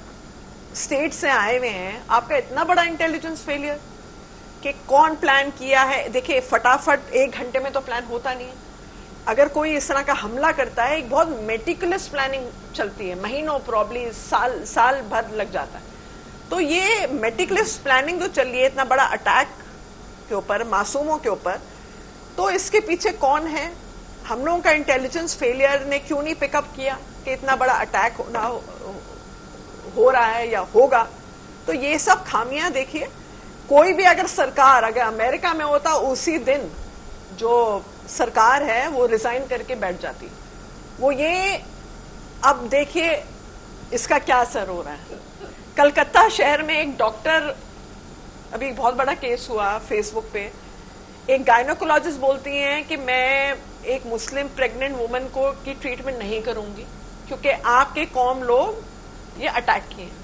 स्टेट से आए हुए हैं, आपका इतना बड़ा इंटेलिजेंस फेलियर कि कौन प्लान किया है। देखिए, फटाफट 1 घंटे में तो प्लान होता नहीं है। अगर कोई इस तरह का हमला करता है, एक बहुत मेटिकुलस प्लानिंग चलती है, महीनों प्रॉब्ली साल भर लग जाता है। तो ये मेटिकुलस प्लानिंग जो चल रही है इतना बड़ा अटैक के ऊपर, मासूमों के ऊपर, तो इसके पीछे कौन है, हम लोगों का इंटेलिजेंस फेलियर ने क्यों नहीं पिकअप किया कि इतना बड़ा अटैक हो रहा है या होगा। तो ये सब खामियां देखिए, कोई भी अगर सरकार, अगर अमेरिका में होता, उसी दिन जो सरकार है वो रिजाइन करके बैठ जाती। वो ये अब देखिए इसका क्या असर हो रहा है। कलकत्ता शहर में एक डॉक्टर, अभी बहुत बड़ा केस हुआ फेसबुक पे, एक गायनोकोलॉजिस्ट बोलती हैं कि मैं एक मुस्लिम प्रेग्नेंट वुमन को की ट्रीटमेंट नहीं करूंगी क्योंकि आपके कौम लोग ये अटैक किए हैं।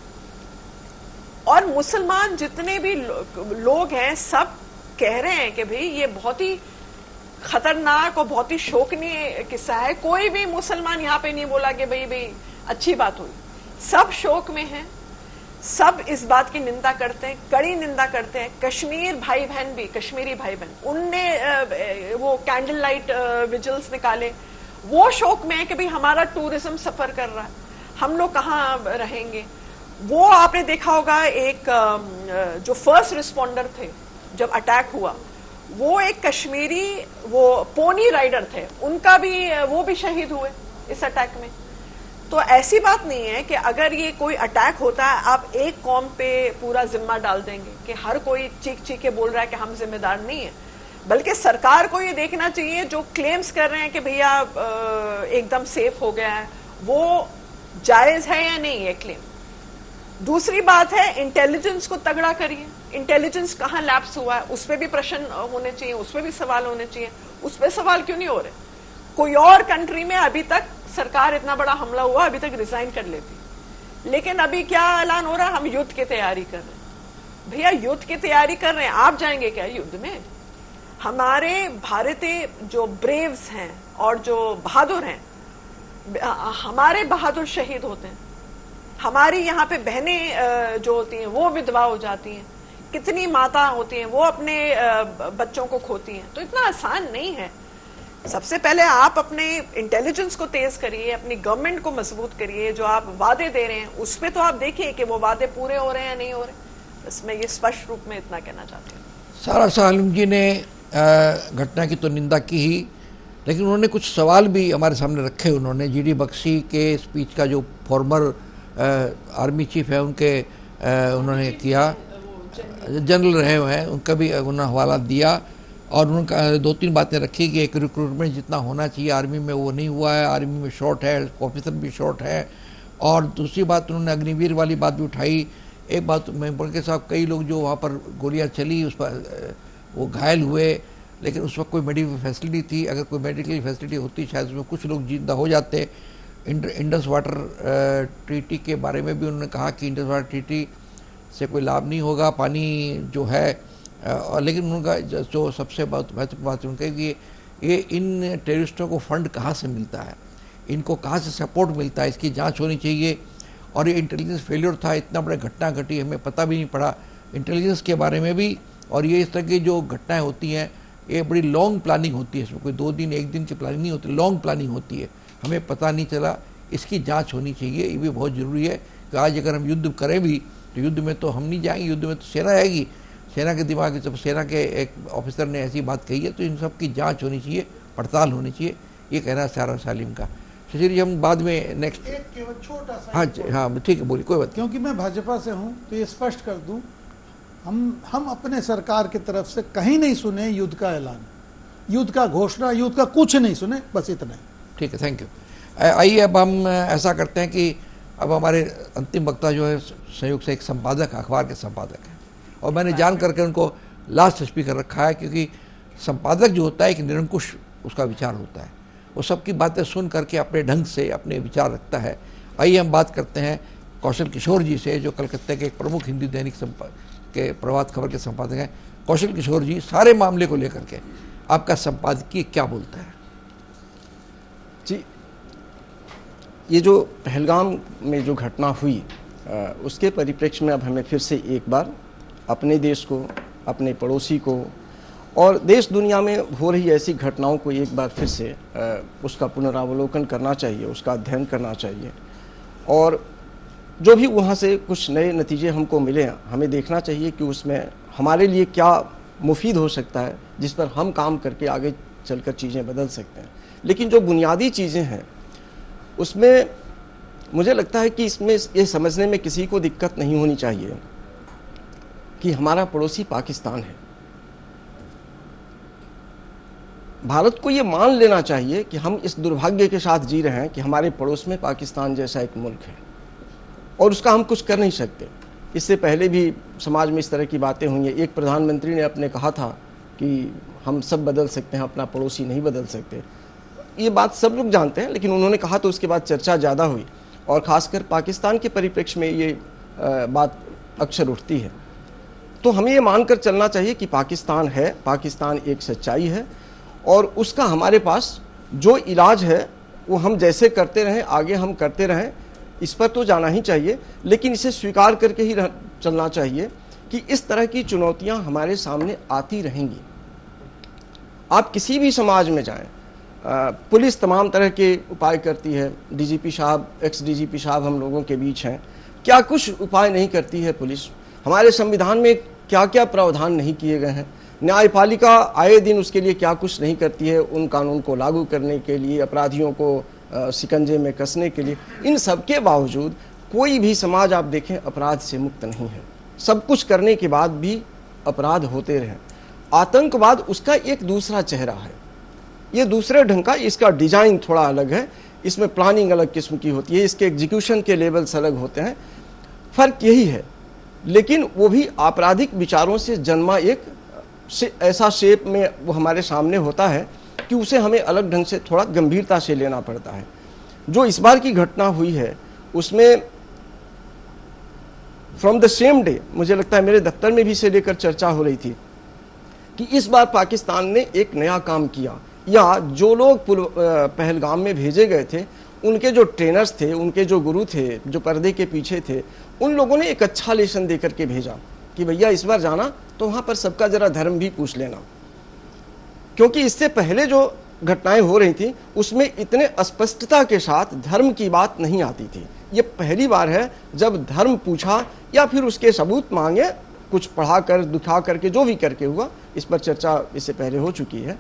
और मुसलमान जितने भी लोग हैं सब कह रहे हैं कि भाई ये बहुत ही खतरनाक और बहुत ही शोकनीय किस्सा है। कोई भी मुसलमान यहाँ पे नहीं बोला कि भाई अच्छी बात हुई, सब शोक में हैं, सब इस बात की निंदा करते हैं, कड़ी निंदा करते हैं। कश्मीर भाई बहन भी, कश्मीरी भाई बहन, उनने वो कैंडल लाइट विजिल्स निकाले वो शौक में है कि भाई हमारा टूरिज्म सफर कर रहा है, हम लोग कहाँ रहेंगे। वो आपने देखा होगा एक जो फर्स्ट रिस्पॉन्डर थे जब अटैक हुआ, वो एक कश्मीरी वो पोनी राइडर थे, उनका भी वो भी शहीद हुए इस अटैक में। तो ऐसी बात नहीं है कि अगर ये कोई अटैक होता है आप एक कौम पे पूरा जिम्मा डाल देंगे कि हर कोई चीख चीख के बोल रहा है कि हम जिम्मेदार नहीं है, बल्कि सरकार को ये देखना चाहिए जो क्लेम्स कर रहे हैं कि भैया एकदम सेफ हो गया है, वो जायज है या नहीं ये क्लेम। दूसरी बात है इंटेलिजेंस को तगड़ा करिए, इंटेलिजेंस कहाँ लैप्स हुआ है उस पर भी प्रश्न होने चाहिए, उस पर भी सवाल होने चाहिए। उस पर सवाल क्यों नहीं हो रहे? कोई और कंट्री में अभी तक सरकार इतना बड़ा हमला हुआ अभी तक रिजाइन कर लेती, लेकिन अभी क्या ऐलान हो रहा है, हम युद्ध की तैयारी कर रहे हैं। भैया युद्ध की तैयारी कर रहे हैं, आप जाएंगे क्या युद्ध में? हमारे भारतीय जो ब्रेव्स हैं और जो बहादुर हैं, हमारे बहादुर शहीद होते हैं, हमारी यहाँ पे बहनें जो होती हैं वो विधवा हो जाती हैं, कितनी माता होती हैं वो अपने बच्चों को खोती हैं। तो इतना आसान नहीं है। सबसे पहले आप अपने इंटेलिजेंस को तेज करिए, अपनी गवर्नमेंट को मजबूत करिए, जो आप वादे दे रहे हैं उस पर तो आप देखिए कि वो वादे पूरे हो रहे हैं या नहीं हो रहे। बस मैं ये स्पष्ट रूप में इतना कहना चाहती हूँ। सारा सालिम जी ने घटना की तो निंदा की ही, लेकिन उन्होंने कुछ सवाल भी हमारे सामने रखे। उन्होंने जीडी बख्शी के स्पीच का जो फॉर्मर आर्मी चीफ है उनके उन्होंने किया, जनरल रहे हुए हैं, उनका भी उन्होंने हवाला दिया और उनका 2-3 बातें रखी कि एक रिक्रूटमेंट जितना होना चाहिए आर्मी में वो नहीं हुआ है, आर्मी में शॉर्ट है, ऑफिसर भी शॉर्ट है। और दूसरी बात उन्होंने अग्निवीर वाली बात भी उठाई। एक बात मैं बोल के साहब, कई लोग जो वहाँ पर गोलियाँ चली उस पर वो घायल हुए, लेकिन उस वक्त कोई मेडिकल फैसिलिटी थी, अगर कोई मेडिकल फैसिलिटी होती शायद उसमें कुछ लोग जिंदा हो जाते। इंडस वाटर ट्रीटी के बारे में भी उन्होंने कहा कि इंडस वाटर ट्रीटी से कोई लाभ नहीं होगा, पानी जो है लेकिन उनका जो सबसे महत्वपूर्ण बात उनका कि ये इन टेररिस्टों को फंड कहाँ से मिलता है, इनको कहाँ से सपोर्ट मिलता है, इसकी जांच होनी चाहिए। और ये इंटेलिजेंस फेलियर था, इतना बड़ा घटना घटी, हमें पता भी नहीं पड़ा इंटेलिजेंस के बारे में भी। और ये इस तरह की जो घटनाएं होती हैं ये बड़ी लॉन्ग प्लानिंग होती है, इसमें कोई 2 दिन 1 दिन की प्लानिंग नहीं होती, लॉन्ग प्लानिंग होती है, हमें पता नहीं चला। इसकी जाँच होनी चाहिए, ये भी बहुत ज़रूरी है कि आज अगर हम युद्ध करें भी तो युद्ध में तो हम नहीं जाएंगे, युद्ध में तो सेना आएगी। सेना के दिमाग जब सेना के एक ऑफिसर ने ऐसी बात कही है तो इन सब की जांच होनी चाहिए, पड़ताल होनी चाहिए, ये कहना है सारा सालिम का। शशि जी हम बाद में नेक्स्ट एक केवल छोटा सा, हाँ ठीक है बोलिए, कोई बात। क्योंकि मैं भाजपा से हूं तो ये स्पष्ट कर दूं, हम अपने सरकार की तरफ से कहीं नहीं सुने युद्ध का ऐलान, युद्ध का घोषणा, युद्ध का कुछ नहीं सुने, बस इतना ही। ठीक है, थैंक यू। आइए अब हम ऐसा करते हैं कि अब हमारे अंतिम वक्ता जो है संयोग से एक संपादक, अखबार के संपादक हैं, और मैंने जान करके उनको लास्ट स्पीकर रखा है क्योंकि संपादक जो होता है एक निरंकुश उसका विचार होता है, वो सबकी बातें सुन करके अपने ढंग से अपने विचार रखता है। आइए हम बात करते हैं कौशल किशोर जी से, जो कलकत्ता के एक प्रमुख हिंदी दैनिक के प्रभात खबर के संपादक हैं। कौशल किशोर जी, सारे मामले को लेकर के आपका संपादकीय क्या बोलता है? जी, ये जो पहलगाम में जो घटना हुई उसके परिप्रेक्ष्य में अब हमें फिर से एक बार अपने देश को, अपने पड़ोसी को और देश दुनिया में हो रही ऐसी घटनाओं को एक बार फिर से उसका पुनरावलोकन करना चाहिए, उसका अध्ययन करना चाहिए। और जो भी वहाँ से कुछ नए नतीजे हमको मिले, हमें देखना चाहिए कि उसमें हमारे लिए क्या मुफीद हो सकता है, जिस पर हम काम करके आगे चलकर चीज़ें बदल सकते हैं। लेकिन जो बुनियादी चीज़ें हैं उसमें मुझे लगता है कि इसमें ये समझने में किसी को दिक्कत नहीं होनी चाहिए कि हमारा पड़ोसी पाकिस्तान है। भारत को ये मान लेना चाहिए कि हम इस दुर्भाग्य के साथ जी रहे हैं कि हमारे पड़ोस में पाकिस्तान जैसा एक मुल्क है और उसका हम कुछ कर नहीं सकते। इससे पहले भी समाज में इस तरह की बातें हुई हैं। एक प्रधानमंत्री ने अपने कहा था कि हम सब बदल सकते हैं, अपना पड़ोसी नहीं बदल सकते। ये बात सब लोग जानते हैं, लेकिन उन्होंने कहा तो उसके बाद चर्चा ज़्यादा हुई और ख़ासकर पाकिस्तान के परिप्रेक्ष्य में ये बात अक्सर उठती है। तो हमें ये मानकर चलना चाहिए कि पाकिस्तान है, पाकिस्तान एक सच्चाई है और उसका हमारे पास जो इलाज है वो हम जैसे करते रहें, आगे हम करते रहें, इस पर तो जाना ही चाहिए। लेकिन इसे स्वीकार करके ही चलना चाहिए कि इस तरह की चुनौतियां हमारे सामने आती रहेंगी। आप किसी भी समाज में जाएं, पुलिस तमाम तरह के उपाय करती है, डीजीपी साहब, एक्स डीजीपी साहब हम लोगों के बीच हैं, क्या कुछ उपाय नहीं करती है पुलिस? हमारे संविधान में क्या क्या प्रावधान नहीं किए गए हैं? न्यायपालिका आए दिन उसके लिए क्या कुछ नहीं करती है, उन कानून को लागू करने के लिए, अपराधियों को शिकंजे में कसने के लिए। इन सब के बावजूद कोई भी समाज आप देखें अपराध से मुक्त नहीं है। सब कुछ करने के बाद भी अपराध होते रहे। आतंकवाद उसका एक दूसरा चेहरा है, ये दूसरे ढंग का, इसका डिजाइन थोड़ा अलग है, इसमें प्लानिंग अलग किस्म की होती है, इसके एग्जीक्यूशन के लेवल्स अलग होते हैं, फर्क यही है। लेकिन वो भी आपराधिक विचारों से जन्मा एक ऐसा शेप में वो हमारे सामने होता है कि उसे हमें अलग ढंग से थोड़ा गंभीरता से लेना पड़ता है। जो इस बार की घटना हुई है उसमें फ्रॉम द सेम डे, मुझे लगता है मेरे दफ्तर में भी इसे लेकर चर्चा हो रही थी कि इस बार पाकिस्तान ने एक नया काम किया, या जो लोग पहलगाम में भेजे गए थे उनके जो ट्रेनर्स थे, उनके जो गुरु थे, जो पर्दे के पीछे थे, उन लोगों ने एक अच्छा लेसन देकर के भेजा कि भैया इस बार जाना तो वहां पर सबका जरा धर्म भी पूछ लेना, क्योंकि इससे पहले जो घटनाएं हो रही थी उसमें इतने स्पष्टता के साथ धर्म की बात नहीं आती थी। ये पहली बार है जब धर्म पूछा या फिर उसके सबूत मांगे, कुछ पढ़ा कर दिखा करके जो भी करके हुआ, इस पर चर्चा इससे पहले हो चुकी है,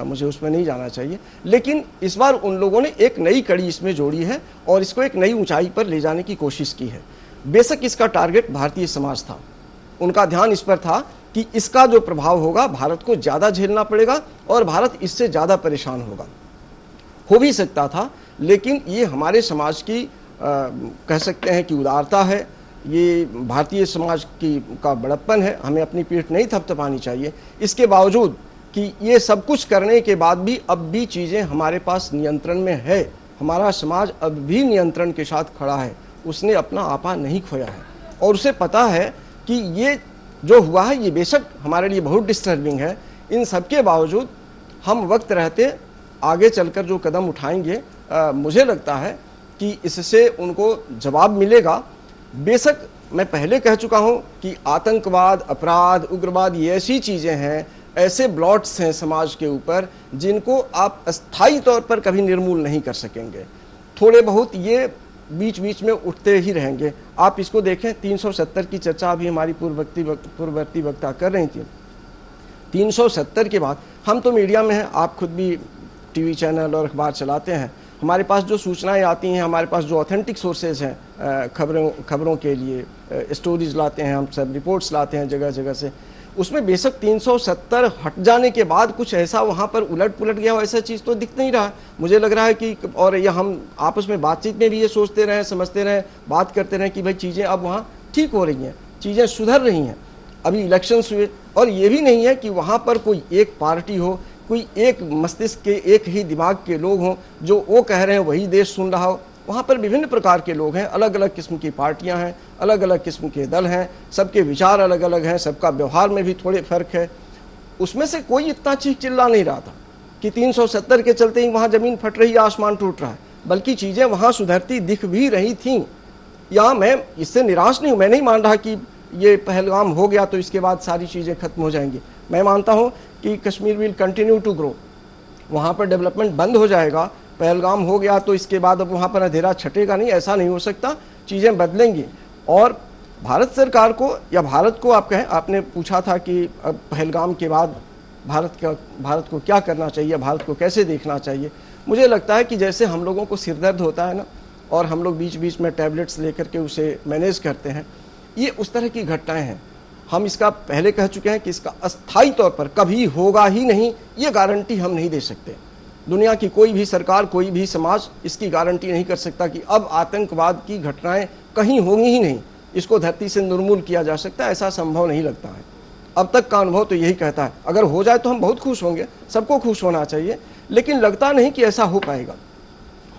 मुझे उसमें नहीं जाना चाहिए। लेकिन इस बार उन लोगों ने एक नई कड़ी इसमें जोड़ी है और इसको एक नई ऊंचाई पर ले जाने की कोशिश की है। बेशक इसका टारगेट भारतीय समाज था, उनका ध्यान इस पर था कि इसका जो प्रभाव होगा भारत को ज़्यादा झेलना पड़ेगा और भारत इससे ज़्यादा परेशान होगा। हो भी सकता था, लेकिन ये हमारे समाज की कह सकते हैं कि उदारता है, ये भारतीय समाज का बड़प्पन है, हमें अपनी पीठ नहीं थपथपानी चाहिए। इसके बावजूद कि ये सब कुछ करने के बाद भी अब भी चीज़ें हमारे पास नियंत्रण में है, हमारा समाज अब भी नियंत्रण के साथ खड़ा है, उसने अपना आपा नहीं खोया है और उसे पता है कि ये जो हुआ है ये बेशक हमारे लिए बहुत डिस्टर्बिंग है। इन सब के बावजूद हम वक्त रहते आगे चलकर जो कदम उठाएंगे, मुझे लगता है कि इससे उनको जवाब मिलेगा। बेशक मैं पहले कह चुका हूँ कि आतंकवाद, अपराध, उग्रवाद ये ऐसी चीज़ें हैं, ऐसे ब्लॉट्स हैं समाज के ऊपर जिनको आप अस्थायी तौर पर कभी निर्मूल नहीं कर सकेंगे। थोड़े बहुत ये बीच बीच में उठते ही रहेंगे। आप इसको देखें, 370 की चर्चा अभी हमारी पूर्ववर्ती वक्ता कर रही थी। 370 के बाद हम तो मीडिया में हैं, आप खुद भी टीवी चैनल और अखबार चलाते हैं, हमारे पास जो सूचनाएं आती हैं, हमारे पास जो ऑथेंटिक सोर्सेज हैं खबरों के लिए, स्टोरीज लाते हैं हम सब, रिपोर्ट्स लाते हैं जगह जगह से, उसमें बेशक 370 हट जाने के बाद कुछ ऐसा वहाँ पर उलट पुलट गया हो, ऐसा चीज़ तो दिख नहीं रहा। मुझे लग रहा है कि, और यह हम आपस में बातचीत में भी ये सोचते रहें, समझते रहें, बात करते रहें कि भाई चीज़ें अब वहाँ ठीक हो रही हैं, चीज़ें सुधर रही हैं। अभी इलेक्शंस हुए और ये भी नहीं है कि वहाँ पर कोई एक पार्टी हो, कोई एक मस्तिष्क के, एक ही दिमाग के लोग हों, जो वो कह रहे हैं वही देश सुन रहा हो। वहाँ पर विभिन्न प्रकार के लोग हैं, अलग अलग किस्म की पार्टियां हैं, अलग अलग किस्म के दल हैं, सबके विचार अलग अलग हैं, सबका व्यवहार में भी थोड़े फर्क है। उसमें से कोई इतना चीख चिल्ला नहीं रहा था कि 370 के चलते ही वहाँ ज़मीन फट रही है, आसमान टूट रहा है, बल्कि चीज़ें वहाँ सुधरती दिख भी रही थीं। या मैं इससे निराश नहीं हूँ, मैं नहीं मान रहा कि ये पहलगाम हो गया तो इसके बाद सारी चीज़ें खत्म हो जाएंगी। मैं मानता हूँ कि Kashmir will continue to grow, वहाँ पर डेवलपमेंट बंद हो जाएगा। पहलगाम हो गया तो इसके बाद अब वहाँ पर अंधेरा छटेगा नहीं, ऐसा नहीं हो सकता, चीज़ें बदलेंगी। और भारत सरकार को या भारत को आप कहें, आपने पूछा था कि अब पहलगाम के बाद भारत को क्या करना चाहिए, भारत को कैसे देखना चाहिए। मुझे लगता है कि जैसे हम लोगों को सिरदर्द होता है ना, और हम लोग बीच बीच में टैबलेट्स लेकर के उसे मैनेज करते हैं, ये उस तरह की घटनाएं हैं। हम इसका पहले कह चुके हैं कि इसका अस्थायी तौर पर कभी होगा ही नहीं, ये गारंटी हम नहीं दे सकते। दुनिया की कोई भी सरकार, कोई भी समाज इसकी गारंटी नहीं कर सकता कि अब आतंकवाद की घटनाएं कहीं होंगी ही नहीं, इसको धरती से निर्मूल किया जा सकता है, ऐसा संभव नहीं लगता है। अब तक का अनुभव तो यही कहता है, अगर हो जाए तो हम बहुत खुश होंगे, सबको खुश होना चाहिए, लेकिन लगता नहीं कि ऐसा हो पाएगा।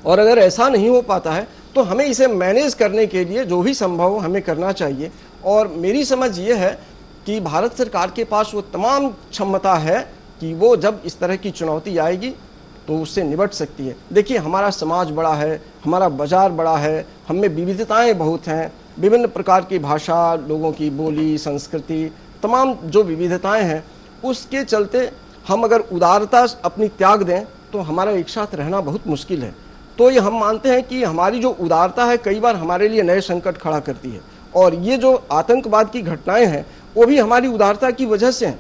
और अगर ऐसा नहीं हो पाता है तो हमें इसे मैनेज करने के लिए जो भी संभव हो हमें करना चाहिए। और मेरी समझ ये है कि भारत सरकार के पास वो तमाम क्षमता है कि वो जब इस तरह की चुनौती आएगी तो उससे निपट सकती है। देखिए, हमारा समाज बड़ा है, हमारा बाजार बड़ा है, हम में विविधताएँ बहुत हैं, विभिन्न प्रकार की भाषा, लोगों की बोली, संस्कृति, तमाम जो विविधताएँ हैं, उसके चलते हम अगर उदारता अपनी त्याग दें तो तो हमारा एक साथ रहना बहुत मुश्किल है। तो ये हम मानते हैं कि हमारी जो उदारता है कई बार हमारे लिए नए संकट खड़ा करती है, और ये जो आतंकवाद की घटनाएं हैं वो भी हमारी उदारता की वजह से हैं।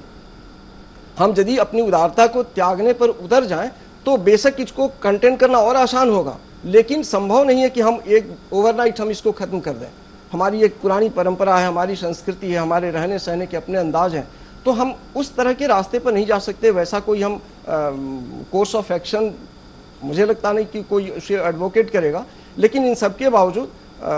हम यदि अपनी उदारता को त्यागने पर उतर जाएं तो बेशक इसको कंटेन करना और आसान होगा, लेकिन संभव नहीं है कि हम एक ओवरनाइट हम इसको खत्म कर दें। हमारी एक पुरानी परंपरा है, हमारी संस्कृति है, हमारे रहने सहने के अपने अंदाज हैं, तो हम उस तरह के रास्ते पर नहीं जा सकते। वैसा कोई हम कोर्स ऑफ एक्शन मुझे लगता नहीं कि कोई उसे एडवोकेट करेगा, लेकिन इन सब के बावजूद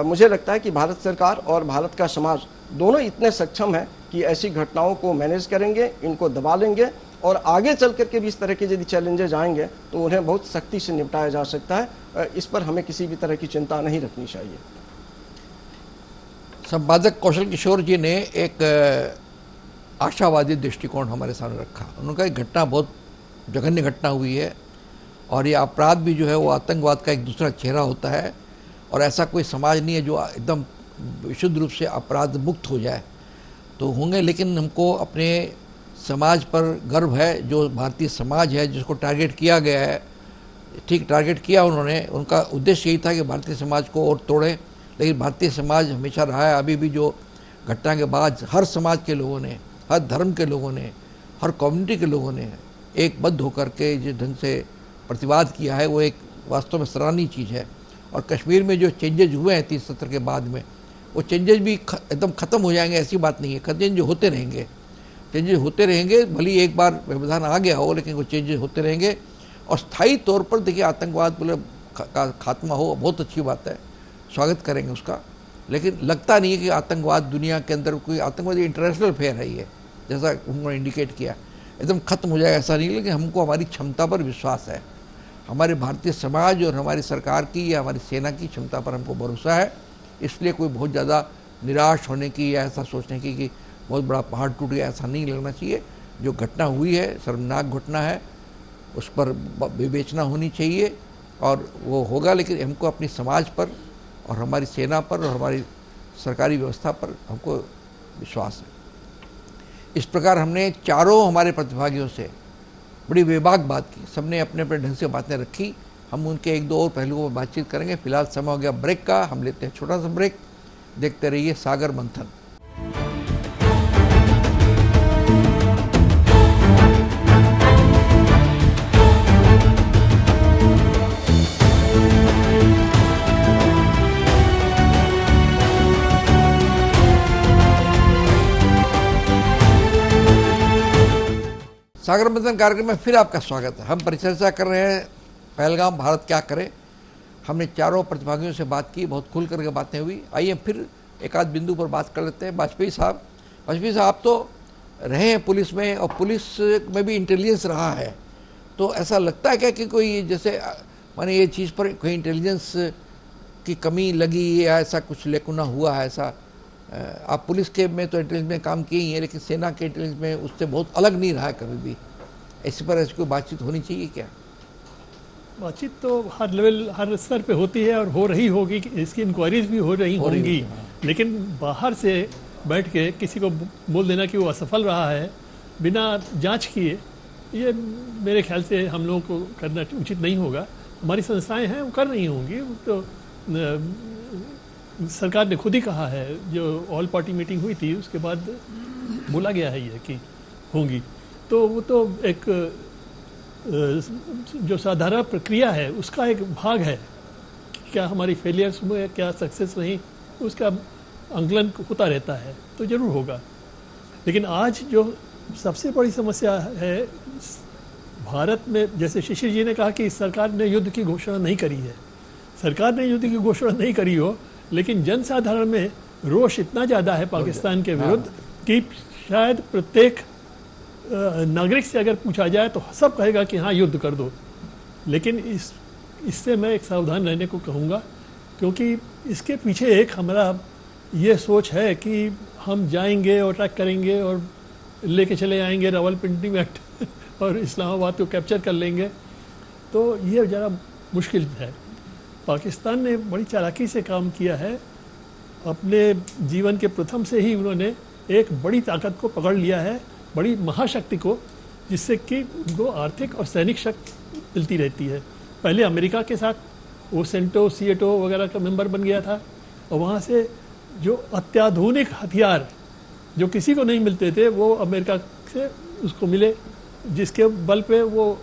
मुझे लगता है कि भारत सरकार और भारत का समाज दोनों इतने सक्षम हैं कि ऐसी घटनाओं को मैनेज करेंगे, इनको दबा लेंगे, और आगे चल करके भी इस तरह के यदि चैलेंजेस आएंगे तो उन्हें बहुत सख्ती से निपटाया जा सकता है। इस पर हमें किसी भी तरह की चिंता नहीं रखनी चाहिए। संपादक कौशल किशोर जी ने एक आशावादी दृष्टिकोण हमारे सामने रखा। उन्होंने कहा घटना बहुत जघन्य घटना हुई है, और ये अपराध भी जो है वो आतंकवाद का एक दूसरा चेहरा होता है, और ऐसा कोई समाज नहीं है जो एकदम विशुद्ध रूप से अपराध मुक्त हो जाए। तो होंगे, लेकिन हमको अपने समाज पर गर्व है, जो भारतीय समाज है जिसको टारगेट किया गया है। ठीक टारगेट किया उन्होंने, उनका उद्देश्य यही था कि भारतीय समाज को और तोड़ें, लेकिन भारतीय समाज हमेशा रहा है। अभी भी जो घटना के बाद हर समाज के लोगों ने, हर धर्म के लोगों ने, हर कम्युनिटी के लोगों ने एकबद्ध होकर के जिस ढंग से प्रतिवाद किया है वो एक वास्तव में सराहनीय चीज़ है। और कश्मीर में जो चेंजेज हुए हैं 30 सत्र के बाद में, वो चेंजेज भी एकदम ख़त्म हो जाएंगे ऐसी बात नहीं है। चेंजेज होते रहेंगे, चेंजेज होते रहेंगे, भले एक बार व्यवधान आ गया हो, लेकिन वो चेंजेज होते रहेंगे। और स्थायी तौर पर देखिए आतंकवाद का खात्मा हो, बहुत अच्छी बात है, स्वागत करेंगे उसका। लेकिन लगता नहीं है कि आतंकवाद दुनिया के अंदर कोई आतंकवाद इंटरनेशनल फेयर है ये, जैसा उन्होंने इंडिकेट किया, एकदम खत्म हो जाएगा ऐसा नहीं। लेकिन हमको हमारी क्षमता पर विश्वास है, हमारे भारतीय समाज और हमारी सरकार की या हमारी सेना की क्षमता पर हमको भरोसा है। इसलिए कोई बहुत ज़्यादा निराश होने की या ऐसा सोचने की कि बहुत बड़ा पहाड़ टूट गया, ऐसा नहीं लगना चाहिए। जो घटना हुई है शर्मनाक घटना है, उस पर विवेचना होनी चाहिए और वो होगा, लेकिन हमको अपनी समाज पर और हमारी सेना पर और हमारी सरकारी व्यवस्था पर हमको विश्वास है। इस प्रकार हमने चारों हमारे प्रतिभागियों से बड़ी बेबाक बात की, सबने अपने अपने ढंग से बातें रखी। हम उनके एक दो और पहलुओं पर बातचीत करेंगे। फिलहाल समय हो गया ब्रेक का, हम लेते हैं छोटा सा ब्रेक। देखते रहिए सागर मंथन। सागर मंथन कार्यक्रम में फिर आपका स्वागत है। हम परिचर्चा कर रहे हैं पहलगाम भारत क्या करे। हमने चारों प्रतिभागियों से बात की, बहुत खुल करके बातें हुई। आइए फिर एक आध बिंदु पर बात कर लेते हैं। वाजपेयी साहब तो रहे हैं पुलिस में, और पुलिस में भी इंटेलिजेंस रहा है, तो ऐसा लगता है क्या कि कोई जैसे माने ये चीज़ पर कोई इंटेलिजेंस की कमी लगी या ऐसा कुछ लेकुना हुआ है? ऐसा आप पुलिस के में तो इंटेलिजेंस में काम किए ही हैं, लेकिन सेना के इंटेलिजेंस में उससे बहुत अलग नहीं रहा है कभी भी। इस पर ऐसी कोई बातचीत होनी चाहिए क्या? बातचीत तो हर लेवल हर स्तर पे होती है और हो रही होगी, इसकी इंक्वायरीज भी हो रही होंगी, लेकिन बाहर से बैठ के किसी को बोल देना कि वो असफल रहा है बिना जांच किए, ये मेरे ख्याल से हम लोगों को करना उचित नहीं होगा। हमारी संस्थाएं हैं वो कर रही होंगी, तो सरकार ने खुद ही कहा है, जो ऑल पार्टी मीटिंग हुई थी उसके बाद बोला गया है ये कि होंगी, तो वो तो एक जो साधारण प्रक्रिया है उसका एक भाग है। क्या हमारी फेलियर्स हुए, क्या सक्सेस रही, उसका आंकलन होता रहता है, तो ज़रूर होगा। लेकिन आज जो सबसे बड़ी समस्या है भारत में, जैसे शिशिर जी ने कहा कि सरकार ने युद्ध की घोषणा नहीं करी है। सरकार ने युद्ध की घोषणा नहीं करी हो, लेकिन जनसाधारण में रोष इतना ज़्यादा है पाकिस्तान के विरुद्ध कि शायद प्रत्येक नागरिक से अगर पूछा जाए तो सब कहेगा कि हाँ युद्ध कर दो। लेकिन इससे मैं एक सावधान रहने को कहूँगा, क्योंकि इसके पीछे एक हमारा ये सोच है कि हम जाएंगे और अटैक करेंगे और लेके चले आएंगे रावलपिंडी में और इस्लामाबाद को कैप्चर कर लेंगे, तो ये ज़रा मुश्किल है। पाकिस्तान ने बड़ी चालाकी से काम किया है। अपने जीवन के प्रथम से ही उन्होंने एक बड़ी ताकत को पकड़ लिया है, बड़ी महाशक्ति को, जिससे कि उनको आर्थिक और सैनिक शक्ति मिलती रहती है। पहले अमेरिका के साथ वो सेंटो सीएटो वगैरह का मेंबर बन गया था, और वहाँ से जो अत्याधुनिक हथियार जो किसी को नहीं मिलते थे वो अमेरिका से उसको मिले, जिसके बल पे वो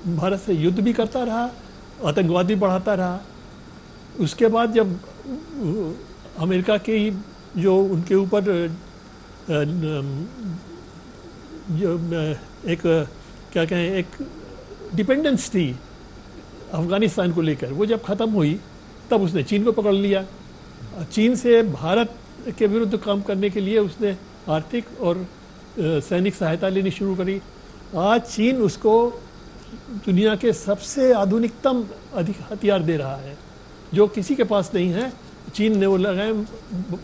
भारत से युद्ध भी करता रहा, आतंकवाद भी बढ़ाता रहा। उसके बाद जब अमेरिका के जो उनके ऊपर जो एक क्या कहें एक डिपेंडेंस थी अफगानिस्तान को लेकर, वो जब ख़त्म हुई तब उसने चीन को पकड़ लिया। चीन से भारत के विरुद्ध काम करने के लिए उसने आर्थिक और सैनिक सहायता लेनी शुरू करी। आज चीन उसको दुनिया के सबसे आधुनिकतम अधिक हथियार दे रहा है, जो किसी के पास नहीं है। चीन ने वो लगाए,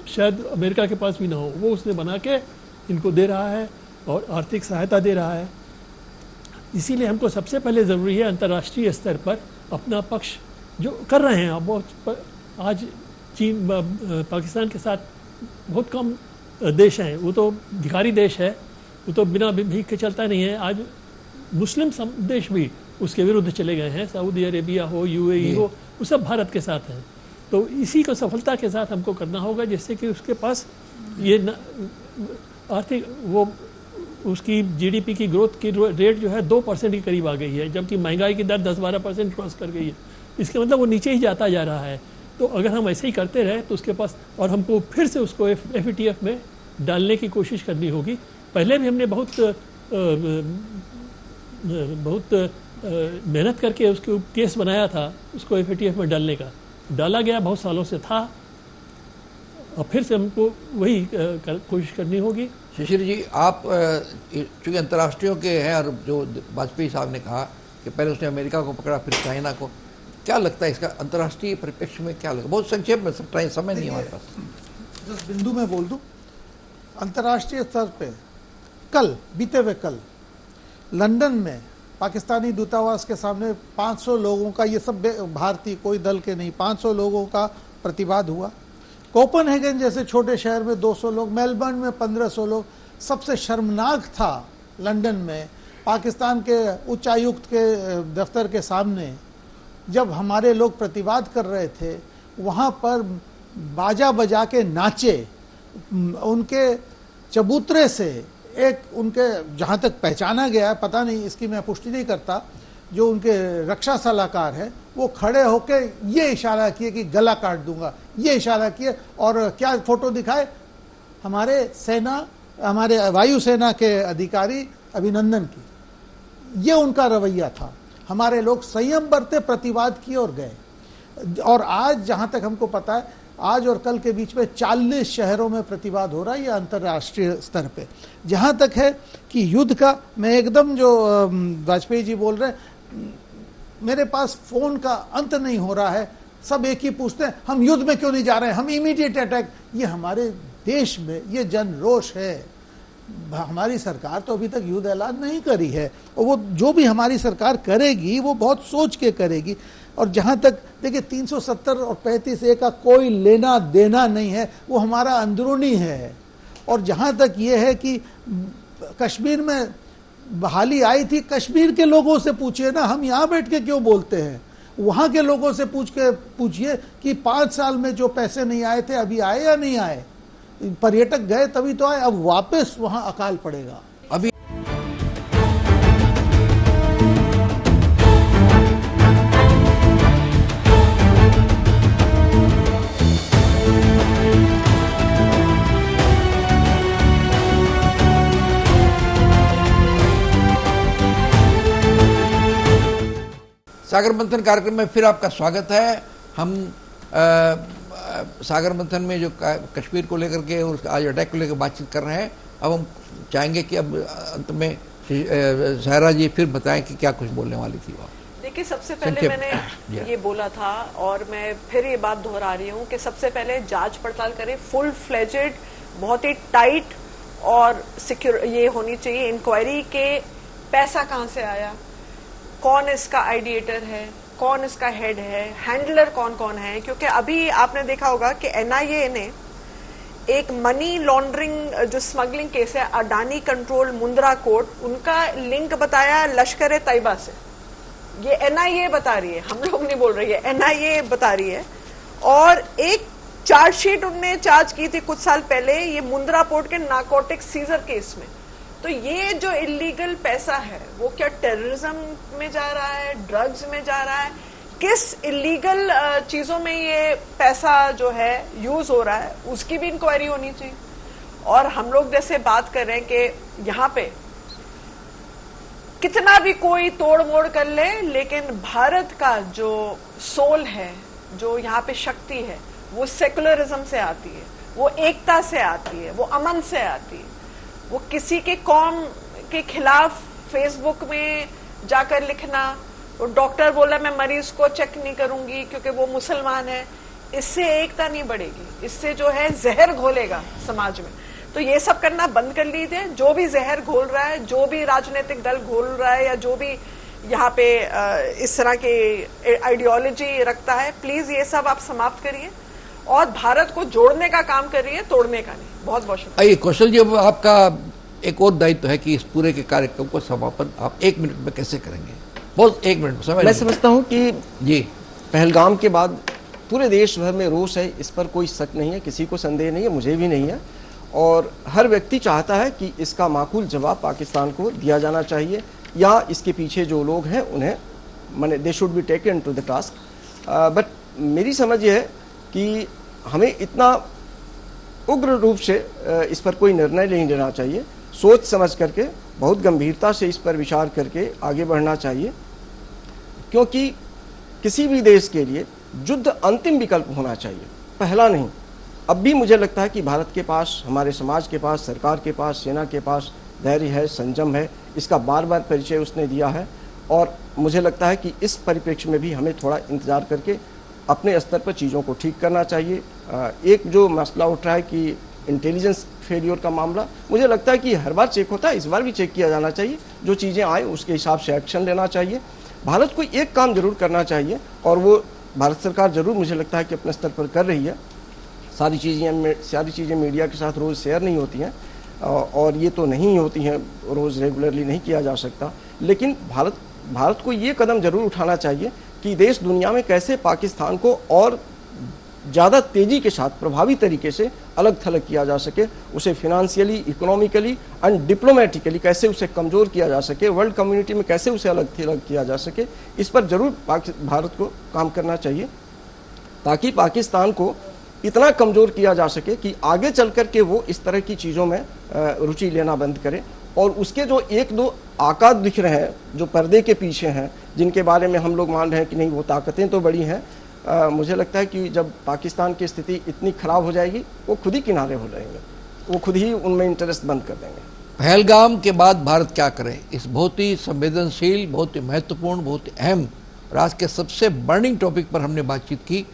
शायद अमेरिका के पास भी ना हो, वो उसने बना के इनको दे रहा है और आर्थिक सहायता दे रहा है। इसीलिए हमको सबसे पहले ज़रूरी है अंतर्राष्ट्रीय स्तर पर अपना पक्ष जो कर रहे हैं। बहुत आज चीन पाकिस्तान के साथ बहुत कम देश हैं, वो तो भिखारी देश है, वो तो बिना भीख के चलता नहीं है। आज मुस्लिम देश भी उसके विरुद्ध चले गए हैं, सऊदी अरेबिया हो, यूएई हो, वो सब भारत के साथ हैं। तो इसी को सफलता के साथ हमको करना होगा, जिससे कि उसके पास ये आर्थिक वो उसकी जीडीपी की ग्रोथ की रेट जो है 2% के करीब आ गई है, जबकि महंगाई की दर 10-12% क्रॉस कर गई है। इसका मतलब वो नीचे ही जाता जा रहा है। तो अगर हम ऐसे ही करते रहे तो उसके पास, और हमको फिर से उसको FATF में डालने की कोशिश करनी होगी। पहले भी हमने बहुत मेहनत करके उसके केस बनाया था, उसको FATF में डालने का, डाला गया, बहुत सालों से था, और फिर से हमको वही कोशिश करनी होगी। शिशिर जी, आप चूँकि अंतर्राष्ट्रीय के हैं, और जो वाजपेयी साहब ने कहा कि पहले उसने अमेरिका को पकड़ा फिर चाइना को, क्या लगता है इसका अंतर्राष्ट्रीय परिप्रेक्ष्य में क्या लगता है? बहुत संक्षेप में, सब समय नहीं हमारे पास। जिस बिंदु में बोल दूं, अंतर्राष्ट्रीय स्तर पे कल, बीते हुए कल लंदन में पाकिस्तानी दूतावास के सामने 500 लोगों का, ये सब भारतीय कोई दल के नहीं, 500 लोगों का प्रतिवाद हुआ। कोपेनहेगन जैसे छोटे शहर में 200 लोग, मेलबर्न में 1500 लोग। सबसे शर्मनाक था लंदन में पाकिस्तान के उच्चायुक्त के दफ्तर के सामने जब हमारे लोग प्रतिवाद कर रहे थे, वहाँ पर बाजा बजा के नाचे, उनके चबूतरे से एक उनके, जहाँ तक पहचाना गया है, पता नहीं, इसकी मैं पुष्टि नहीं करता, जो उनके रक्षा सलाहकार है वो खड़े होके ये इशारा किए कि गला काट दूंगा, ये इशारा किए, और क्या फोटो दिखाए, हमारे सेना, हमारे वायुसेना के अधिकारी अभिनंदन की। ये उनका रवैया था। हमारे लोग संयम बरते, प्रतिवाद किए और गए। और आज जहाँ तक हमको पता है, आज और कल के बीच में 40 शहरों में प्रतिवाद हो रहा है, ये अंतर्राष्ट्रीय स्तर पे। जहाँ तक है कि युद्ध का, मैं एकदम जो वाजपेयी जी बोल रहे हैं, मेरे पास फोन का अंत नहीं हो रहा है, सब एक ही पूछते हैं, हम युद्ध में क्यों नहीं जा रहे हैं, हम इमीडिएट अटैक। ये हमारे देश में ये जन रोष है। हमारी सरकार तो अभी तक युद्ध ऐलान नहीं करी है, और वो जो भी हमारी सरकार करेगी वो बहुत सोच के करेगी। और जहाँ तक देखिए 370 और 35A का कोई लेना देना नहीं है, वो हमारा अंदरूनी है। और जहाँ तक ये है कि कश्मीर में बहाली आई थी, कश्मीर के लोगों से पूछिए ना, हम यहाँ बैठ के क्यों बोलते हैं, वहाँ के लोगों से पूछिए कि 5 साल में जो पैसे नहीं आए थे अभी आए या नहीं आए। पर्यटक गए तभी तो आए, अब वापस वहाँ अकाल पड़ेगा। अभी सागर मंथन कार्यक्रम में फिर आपका स्वागत है। हम सागर मंथन में जो कश्मीर को लेकर के और आज अटैक को लेकर बातचीत कर रहे हैं। अब हम चाहेंगे कि अब अंत में सहरा जी फिर बताएं कि क्या कुछ बोलने वाली थी वो। देखिए, सबसे पहले मैंने ये बोला था और मैं फिर ये बात दोहरा रही हूँ कि सबसे पहले जांच पड़ताल करें, फुल फ्लेजेड, बहुत ही टाइट और सिक्योर ये होनी चाहिए इंक्वायरी के पैसा कहाँ से आया, कौन इसका आइडिएटर है, कौन इसका हेड है, हैंडलर कौन कौन है। क्योंकि अभी आपने देखा होगा कि NIA ने एक मनी लॉन्ड्रिंग जो स्मगलिंग केस है, अडानी कंट्रोल मुंद्रा कोर्ट, उनका लिंक बताया लश्कर तैयबा से। ये एनआईए बता रही है, हम लोग नहीं बोल रही है, एनआईए बता रही है। और एक चार्जशीट उनने चार्ज की थी कुछ साल पहले ये मुंद्रा पोर्ट के नारकोटिक सीजर केस में। तो ये जो इलीगल पैसा है वो क्या टेररिज्म में जा रहा है, ड्रग्स में जा रहा है, किस इलीगल चीजों में ये पैसा जो है यूज हो रहा है, उसकी भी इंक्वायरी होनी चाहिए। और हम लोग जैसे बात कर रहे हैं कि यहाँ पे कितना भी कोई तोड़ मोड़ कर ले, लेकिन भारत का जो सोल है, जो यहाँ पे शक्ति है, वो सेकुलरिज्म से आती है, वो एकता से आती है, वो अमन से आती है। वो किसी के कौम के खिलाफ फेसबुक में जाकर लिखना, वो डॉक्टर बोला मैं मरीज को चेक नहीं करूंगी क्योंकि वो मुसलमान है, इससे एकता नहीं बढ़ेगी, इससे जो है जहर घोलेगा समाज में। तो ये सब करना बंद कर लीजिए। जो भी जहर घोल रहा है, जो भी राजनीतिक दल घोल रहा है, या जो भी यहाँ पे इस तरह की आइडियोलॉजी रखता है, प्लीज ये सब आप समाप्त करिए और भारत को जोड़ने का काम करिए, तोड़ने का नहीं। बहुत बहुत शुक्रिया। आइए कौशल जी, अब आपका एक और दायित्व है कि इस पूरे के कार्यक्रम को समापन आप 1 मिनट में कैसे करेंगे? बहुत 1 मिनट में मैं समझता हूँ कि जी पहलगाम के बाद पूरे देश भर में रोष है, इस पर कोई शक नहीं है, किसी को संदेह नहीं है, मुझे भी नहीं है। और हर व्यक्ति चाहता है कि इसका माकूल जवाब पाकिस्तान को दिया जाना चाहिए, या इसके पीछे जो लोग हैं उन्हें माने they should be taken to the task. But मेरी समझ ये है कि हमें इतना उग्र रूप से इस पर कोई निर्णय नहीं लेना चाहिए। सोच समझ करके, बहुत गंभीरता से इस पर विचार करके आगे बढ़ना चाहिए, क्योंकि किसी भी देश के लिए युद्ध अंतिम विकल्प होना चाहिए, पहला नहीं। अब भी मुझे लगता है कि भारत के पास, हमारे समाज के पास, सरकार के पास, सेना के पास धैर्य है, संयम है, इसका बार बार परिचय उसने दिया है। और मुझे लगता है कि इस परिप्रेक्ष्य में भी हमें थोड़ा इंतजार करके अपने स्तर पर चीज़ों को ठीक करना चाहिए। एक जो मसला उठ रहा है कि इंटेलिजेंस फेलियर का मामला, मुझे लगता है कि हर बार चेक होता है, इस बार भी चेक किया जाना चाहिए। जो चीज़ें आए उसके हिसाब से एक्शन लेना चाहिए। भारत को एक काम जरूर करना चाहिए, और वो भारत सरकार जरूर मुझे लगता है कि अपने स्तर पर कर रही है। सारी चीज़ें मीडिया के साथ रोज़ शेयर नहीं होती हैं, और ये तो नहीं होती हैं रोज़, रेगुलरली नहीं किया जा सकता। लेकिन भारत को ये कदम जरूर उठाना चाहिए कि देश दुनिया में कैसे पाकिस्तान को और ज़्यादा तेज़ी के साथ, प्रभावी तरीके से अलग थलग किया जा सके, उसे फिनेंशियली, इकोनॉमिकली एंड डिप्लोमेटिकली कैसे उसे कमज़ोर किया जा सके, वर्ल्ड कम्युनिटी में कैसे उसे अलग थलग किया जा सके, इस पर जरूर भारत को काम करना चाहिए, ताकि पाकिस्तान को इतना कमज़ोर किया जा सके कि आगे चल कर के वो इस तरह की चीज़ों में रुचि लेना बंद करे। और उसके जो 1-2 आकात दिख रहे हैं, जो पर्दे के पीछे हैं, जिनके बारे में हम लोग मान रहे हैं कि नहीं वो ताकतें तो बड़ी हैं, मुझे लगता है कि जब पाकिस्तान की स्थिति इतनी ख़राब हो जाएगी, वो खुद ही किनारे हो जाएंगे, वो खुद ही उनमें इंटरेस्ट बंद कर देंगे। पहलगाम के बाद भारत क्या करे, इस बहुत ही संवेदनशील, बहुत ही महत्वपूर्ण, बहुत ही अहम और आज के सबसे बर्निंग टॉपिक पर हमने बातचीत की।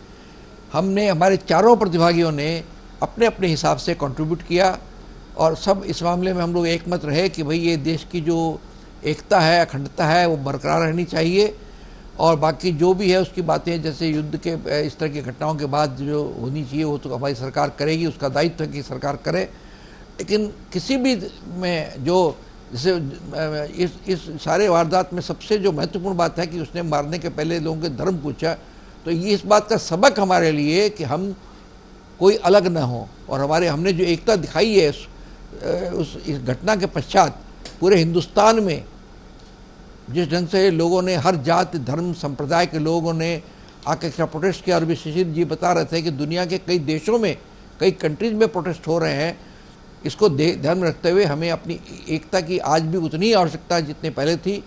हमने, हमारे चारों प्रतिभागियों ने अपने अपने हिसाब से कंट्रीब्यूट किया, और सब इस मामले में हम लोग एकमत रहे कि भाई ये देश की जो एकता है, अखंडता है, वो बरकरार रहनी चाहिए। और बाकी जो भी है उसकी बातें, जैसे युद्ध के इस तरह की घटनाओं के बाद जो होनी चाहिए वो तो हमारी सरकार करेगी, उसका दायित्व है कि सरकार करे। लेकिन किसी भी में जो जैसे इस सारे वारदात में सबसे जो महत्वपूर्ण बात है कि उसने मारने के पहले लोगों के धर्म पूछा, तो ये इस बात का सबक हमारे लिए कि हम कोई अलग ना हो, और हमने जो एकता दिखाई है इस घटना के पश्चात पूरे हिंदुस्तान में, जिस ढंग से लोगों ने, हर जाति धर्म संप्रदाय के लोगों ने आके प्रोटेस्ट किया। और भी शिशिर जी बता रहे थे कि दुनिया के कई देशों में, कई कंट्रीज में प्रोटेस्ट हो रहे हैं। इसको ध्यान में रखते हुए हमें अपनी एकता की आज भी उतनी ही आवश्यकता है जितनी पहले थी।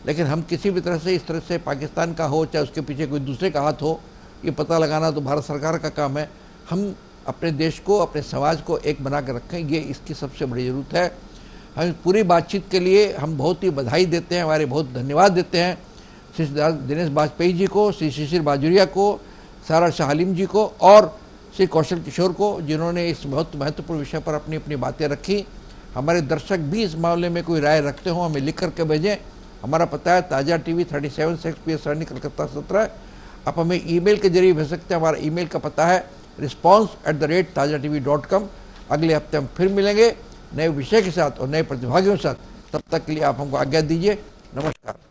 लेकिन हम किसी भी तरह से, इस तरह से पाकिस्तान का हो चाहे उसके पीछे कोई दूसरे का हाथ हो, ये पता लगाना तो भारत सरकार का काम है। हम अपने देश को, अपने समाज को एक बना कर रखें, ये इसकी सबसे बड़ी ज़रूरत है। हम पूरी बातचीत के लिए हम बहुत ही बधाई देते हैं, हमारे बहुत धन्यवाद देते हैं श्री दिनेश वाजपेयी जी को, श्री शिशिर बाजुरिया को, सारा शाह हलीम जी को और श्री कौशल किशोर को, जिन्होंने इस बहुत महत्वपूर्ण विषय पर अपनी अपनी बातें रखी। हमारे दर्शक भी इस मामले में कोई राय रखते हो, हमें लिख करके भेजें। हमारा पता है ताज़ा टीवी 37 6 PS सरनी कलकत्ता 17। आप हमें ईमेल के जरिए भेज सकते हैं। हमारा ईमेल का पता है response@tajatv.com। अगले हफ्ते हम फिर मिलेंगे नए विषय के साथ और नए प्रतिभागियों के साथ। तब तक के लिए आप हमको आज्ञा दीजिए। नमस्कार।